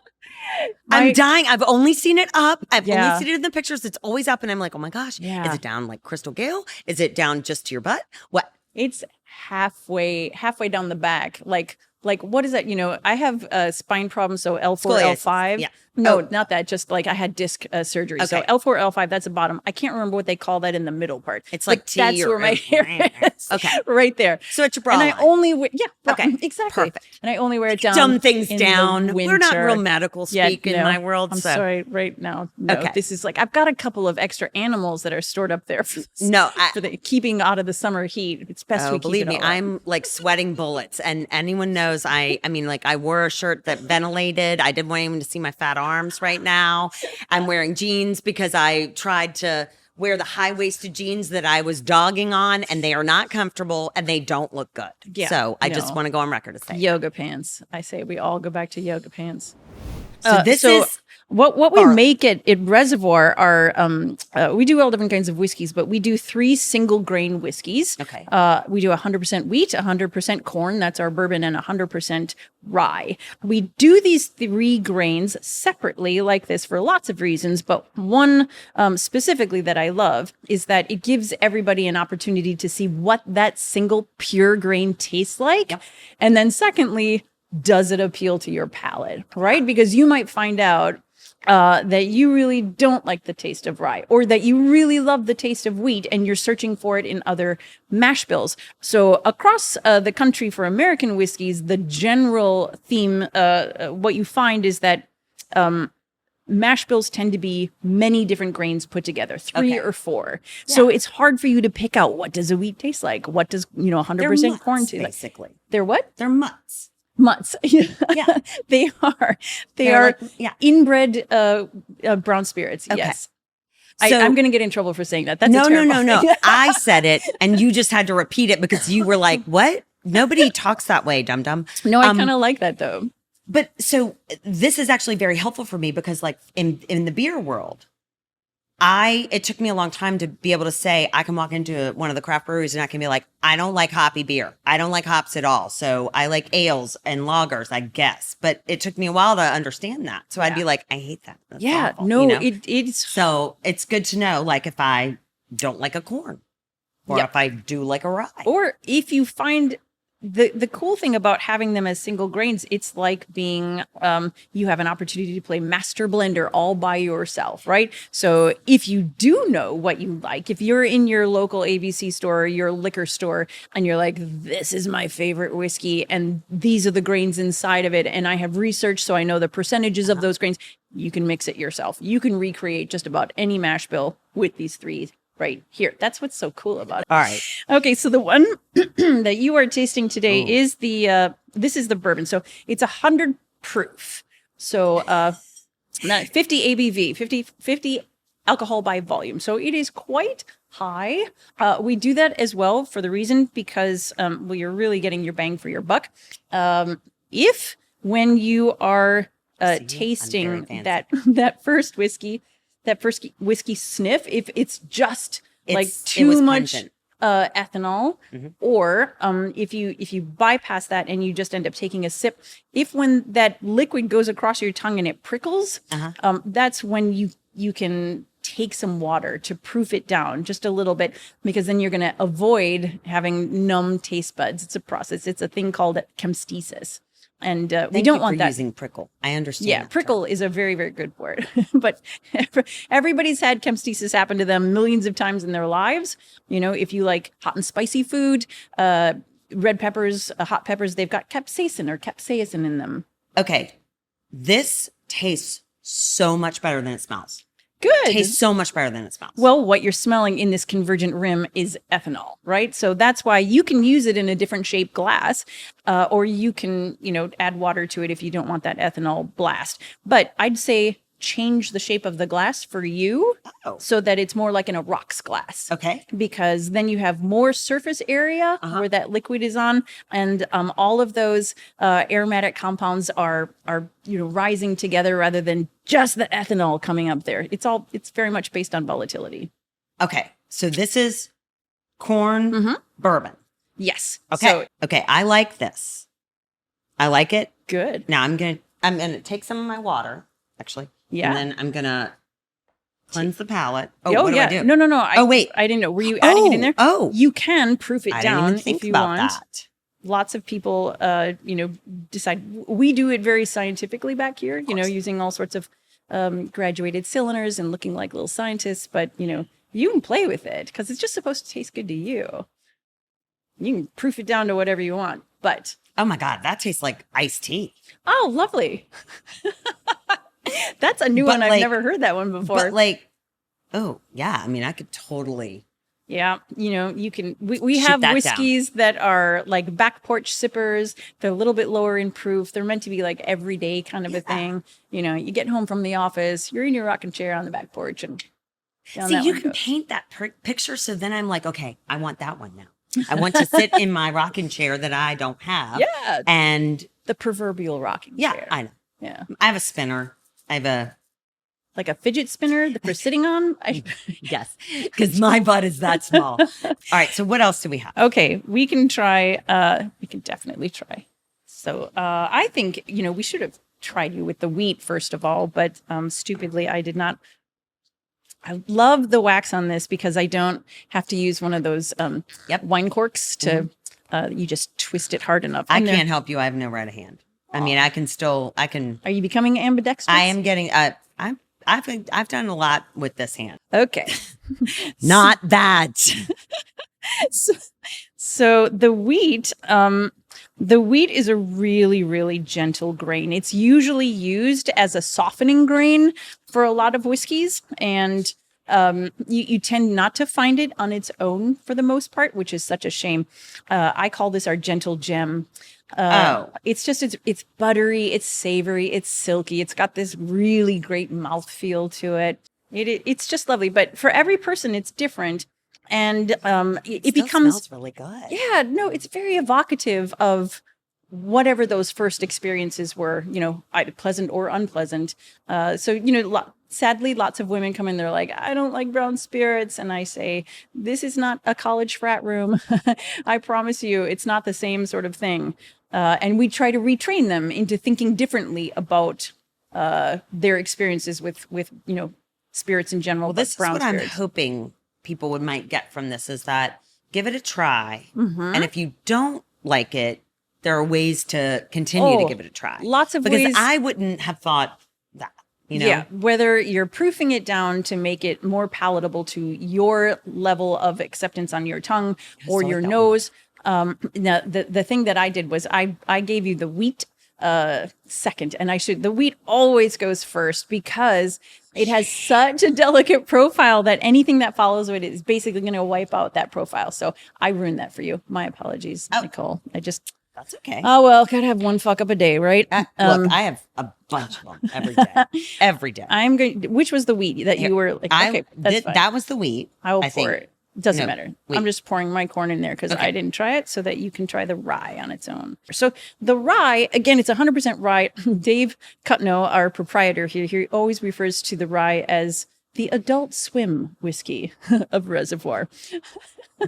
I'm dying. I've only seen it up. I've only seen it in the pictures. It's always up. And I'm like, oh my gosh. Yeah. Is it down like Crystal Gale? Is it down just to your butt? What? It's halfway down the back. Like what is that? I have spine problems. So L4, L5. Yeah. No, not that. Just like I had disc surgery. Okay. So L4, L5, that's the bottom. I can't remember what they call that in the middle part. It's like T that's where my hair is. Okay. Right there. So it's your bra And line. I only wear, okay. Exactly. Perfect. And I only wear it down. Dumb things in down. the winter. We're not real medical speak in my world. I'm so. sorry. Right now. No, okay. This is like, I've got a couple of extra animals that are stored up there for the keeping out of the summer heat. It's best we keep believe it me, all I'm like sweating bullets. And anyone knows I wore a shirt that ventilated. I didn't want anyone to see my fat arms right now. I'm wearing jeans because I tried to wear the high-waisted jeans that I was dogging on, and they are not comfortable and they don't look good. Yeah, so I just want to go on record to say yoga pants. I say we all go back to yoga pants. So this is what we make at Reservoir are we do all different kinds of whiskeys, but we do 3 single grain whiskeys. Okay. We do 100% wheat, 100% corn, that's our bourbon, and 100% rye. We do these 3 grains separately like this for lots of reasons, but one specifically that I love is that it gives everybody an opportunity to see what that single pure grain tastes like. Yep. And then secondly, does it appeal to your palate, right? Because you might find out that you really don't like the taste of rye, or that you really love the taste of wheat and you're searching for it in other mash bills. So across the country for American whiskeys, the general theme, what you find is that mash bills tend to be many different grains put together, 3 or 4. Yeah. So it's hard for you to pick out, what does a wheat taste like? What does, 100% corn taste like? Basically. They're what? They're mutts. Months. Yeah. They are. They They're are like, yeah. inbred brown spirits. Okay. Yes. So- I'm going to get in trouble for saying that. That's No, a no, terrible no, no. thing. I said it and you just had to repeat it because you were like, what? Nobody talks that way, dum dum. No, I kind of like that though. But so this is actually very helpful for me because like in the beer world, it took me a long time to be able to say, I can walk into one of the craft breweries and I can be like, I don't like hoppy beer. I don't like hops at all. So I like ales and lagers, I guess. But it took me a while to understand that. So I'd be like, I hate that. That's awful, no, you know? it's So it's good to know, like if I don't like a corn or if I do like a rye. or if you find the cool thing about having them as single grains, it's like being you have an opportunity to play master blender all by yourself, right? So if you do know what you like, if you're in your local ABC store or your liquor store and you're like, this is my favorite whiskey and these are the grains inside of it, and I have researched so I know the percentages of those grains, you can mix it yourself. You can recreate just about any mash bill with these three right here. That's what's so cool about it. All right. Okay, so the one that you are tasting today is this is the bourbon. So it's 100 proof. So 50 ABV, 50 alcohol by volume. So it is quite high. We do that as well for the reason because you're really getting your bang for your buck. If when you are tasting that first whiskey sniff, if it's just like too much ethanol, or if you bypass that and you just end up taking a sip, if when that liquid goes across your tongue and it prickles, that's when you can take some water to proof it down just a little bit, because then you're going to avoid having numb taste buds. It's a process. It's a thing called chemstasis. And we don't want that. Using prickle. I understand. Yeah, prickle is a very, very good word. But everybody's had chemstasis happen to them millions of times in their lives. You know, if you like hot and spicy food, red peppers, hot peppers, they've got capsaicin in them. Okay. This tastes so much better than it smells. Good. Tastes so much better than it smells. Well, what you're smelling in this convergent rim is ethanol, right? So that's why you can use it in a different shaped glass, or you can, add water to it if you don't want that ethanol blast. But I'd say change the shape of the glass for you so that it's more like in a rocks glass. Okay. Because then you have more surface area where that liquid is on, and all of those aromatic compounds are rising together rather than just the ethanol coming up there. It's very much based on volatility. Okay. So this is corn bourbon. Yes. Okay. Okay. I like this. I like it. Good. Now I'm gonna take some of my water, actually. Yeah. And then I'm gonna cleanse the palate. What do I do? No. Wait. I didn't know. Were you adding it in there? Oh. You can proof it I down didn't even think if you about want. that. Lots of people, decide. We do it very scientifically back here, using all sorts of graduated cylinders and looking like little scientists. But, you can play with it because it's just supposed to taste good to you. You can proof it down to whatever you want. But Oh my God, that tastes like iced tea. oh, lovely. That's a new one. I've never heard that one before. But oh yeah, I mean, I could totally. Yeah, you can. We Shoot have that whiskeys that are like back porch sippers. They're a little bit lower in proof. They're meant to be like everyday kind of a thing. You get home from the office, you're in your rocking chair on the back porch, and See, you can paint that picture. So then I'm like, okay, I want that one now. I want to sit in my rocking chair that I don't have. Yeah, and the proverbial rocking chair. I know. Yeah, I have a spinner. I have like a fidget spinner that we're sitting on. Yes, because my butt is that small. All right, so what else do we have? Okay, we can try. We can definitely try. So I think we should have tried you with the wheat first of all, but stupidly I did not. I love the wax on this because I don't have to use one of those wine corks to. You just twist it hard enough. I can't help you. I have no right hand. I mean, I can. Are you becoming ambidextrous? I am getting. I've done a lot with this hand. Okay. Not that. So the wheat is a really, really gentle grain. It's usually used as a softening grain for a lot of whiskeys, and you tend not to find it on its own for the most part, which is such a shame. I call this our gentle gem. It's buttery, it's savory, it's silky. It's got this really great mouthfeel to it. It's just lovely. But for every person, it's different. And it becomes smells really good. Yeah, no, it's very evocative of whatever those first experiences were, either pleasant or unpleasant. Sadly, lots of women come in, they're like, I don't like brown spirits. And I say, this is not a college frat room. I promise you, it's not the same sort of thing. And we try to retrain them into thinking differently about their experiences with spirits in general. Well, this is what spirits. I'm hoping people might get from this is that give it a try. Mm-hmm. And if you don't like it, there are ways to continue to give it a try. Lots of because ways. I wouldn't have thought that, Yeah, whether you're proofing it down to make it more palatable to your level of acceptance on your tongue or your nose. Now, the thing that I did was I gave you the wheat second, and the wheat always goes first because it has such a delicate profile that anything that follows it is basically going to wipe out that profile. So I ruined that for you. My apologies, Nicole. That's okay. Oh, well, gotta have one fuck up a day, right? Look, I have a bunch of them every day. Every day. I'm going. Which was the wheat that you were like? Okay, that's fine. That was the wheat. I will pour it. It doesn't matter. Wheat. I'm just pouring my corn in there because I didn't try it, so that you can try the rye on its own. So the rye, again, it's 100% rye. Dave Cutno, our proprietor here, he always refers to the rye as the Adult Swim whiskey of Reservoir.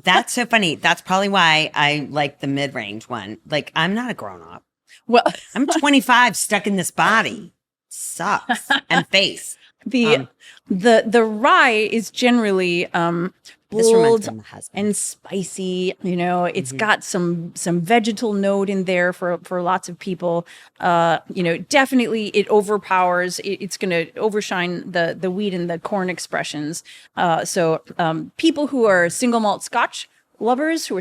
That's so funny. That's probably why I like the mid-range one. Like, I'm not a grown-up. Well, I'm 25 stuck in this body. Sucks. And face. The rye is generally bold and spicy. It's got some vegetal note in there for lots of people. Definitely it overpowers. It's going to overshine the wheat and the corn expressions. So people who are single malt Scotch lovers,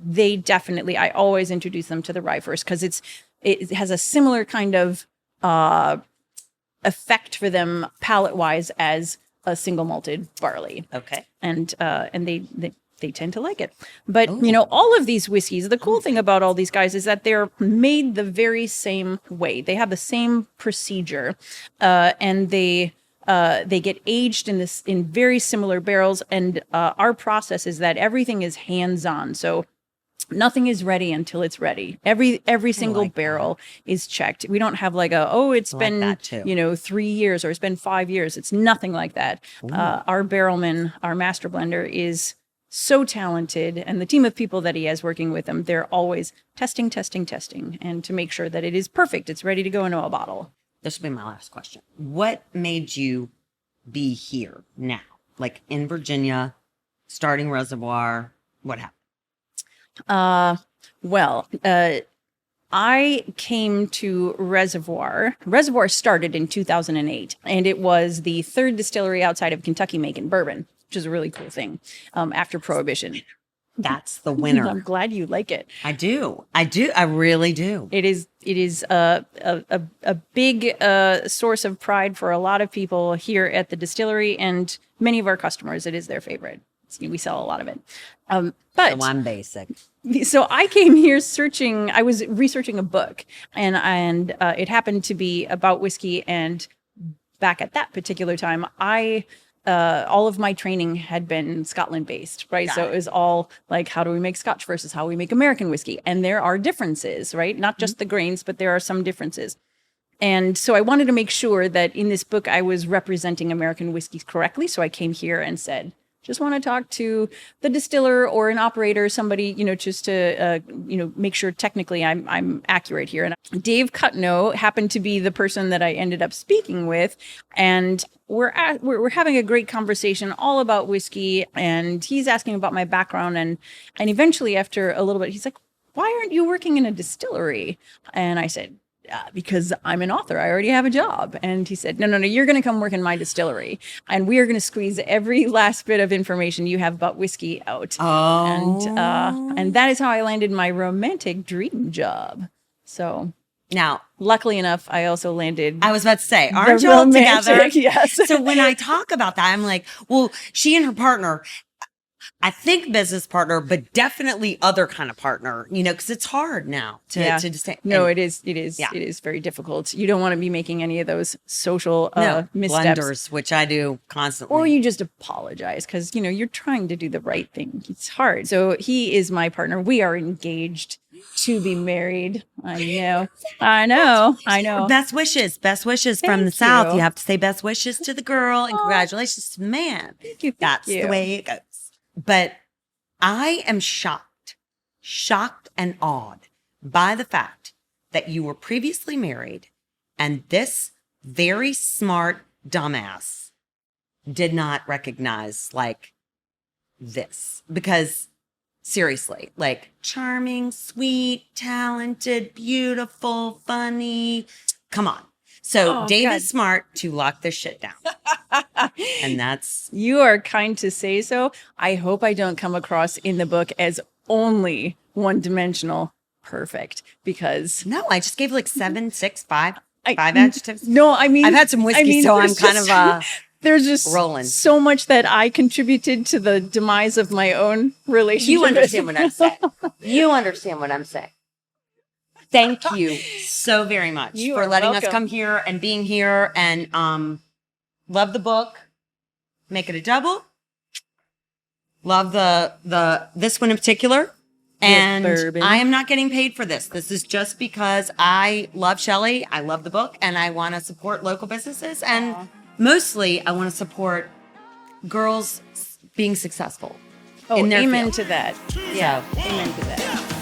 they definitely, I always introduce them to the rye first because it has a similar kind of effect for them palate wise as a single malted barley. Okay. And they tend to like it. But, all of these whiskeys, the cool thing about all these guys is that they're made the very same way. They have the same procedure, and they get aged in very similar barrels. And our process is that everything is hands-on. So nothing is ready until it's ready. Every single barrel is checked. We don't have it's been 3 years or it's been 5 years. It's nothing like that. Our barrelman, our master blender, is so talented, and the team of people that he has working with him, they're always testing, and to make sure that it is perfect. It's ready to go into a bottle. This will be my last question. What made you be here now, like in Virginia, starting Reservoir? What happened? I came to Reservoir. Reservoir started in 2008, and it was the third distillery outside of Kentucky making bourbon, which is a really cool thing after Prohibition. That's the winner. I'm glad you like it. I do. I really do. It is a big source of pride for a lot of people here at the distillery, and many of our customers. It is their favorite. We sell a lot of it. But so I'm basic. So I came here I was researching a book, and it happened to be about whiskey. And back at that particular time, all of my training had been Scotland based, right? So it was all like, how do we make Scotch versus how we make American whiskey? And there are differences, right? Not just the grains, but there are some differences. And so I wanted to make sure that in this book, I was representing American whiskeys correctly. So I came here and said, just want to talk to the distiller or an operator, somebody, just to, make sure technically I'm accurate here. And Dave Cutno happened to be the person that I ended up speaking with. And we're having a great conversation all about whiskey. And he's asking about my background. And eventually after a little bit, he's like, why aren't you working in a distillery? And I said, because I'm an author. I already have a job. And he said, no, you're going to come work in my distillery. And we are going to squeeze every last bit of information you have about whiskey out. Oh. And that is how I landed my romantic dream job. So now, luckily enough, I also landed. I was about to say, aren't you all together? Yes. So when I talk about that, I'm like, well, she and her partner, I think business partner, but definitely other kind of partner, because it's hard now to just say. No, it is. It is very difficult. You don't want to be making any of those social missteps. Blunders, which I do constantly. Or you just apologize because, you're trying to do the right thing. It's hard. So he is my partner. We are engaged to be married. I know. Best wishes from the South. You have to say best wishes to the girl and congratulations to the man. Thank you. That's the way it goes. But I am shocked and awed by the fact that you were previously married and this very smart dumbass did not recognize this. Because seriously, charming, sweet, talented, beautiful, funny. Come on. So David's smart to lock this shit down. And that's... You are kind to say so. I hope I don't come across in the book as only one-dimensional perfect because... No, I just gave 7, 6, 5 adjectives. No, I mean... I've had some whiskey, so I'm kind of... There's just rolling. So much that I contributed to the demise of my own relationship. You understand what I'm saying. Thank you so very much for letting us come here and being here and love the book. Make it a double. Love this one in particular. And I am not getting paid for this. This is just because I love Shelley. I love the book and I want to support local businesses. And mostly I want to support girls being successful in their amen field. to that. Yeah, amen to that.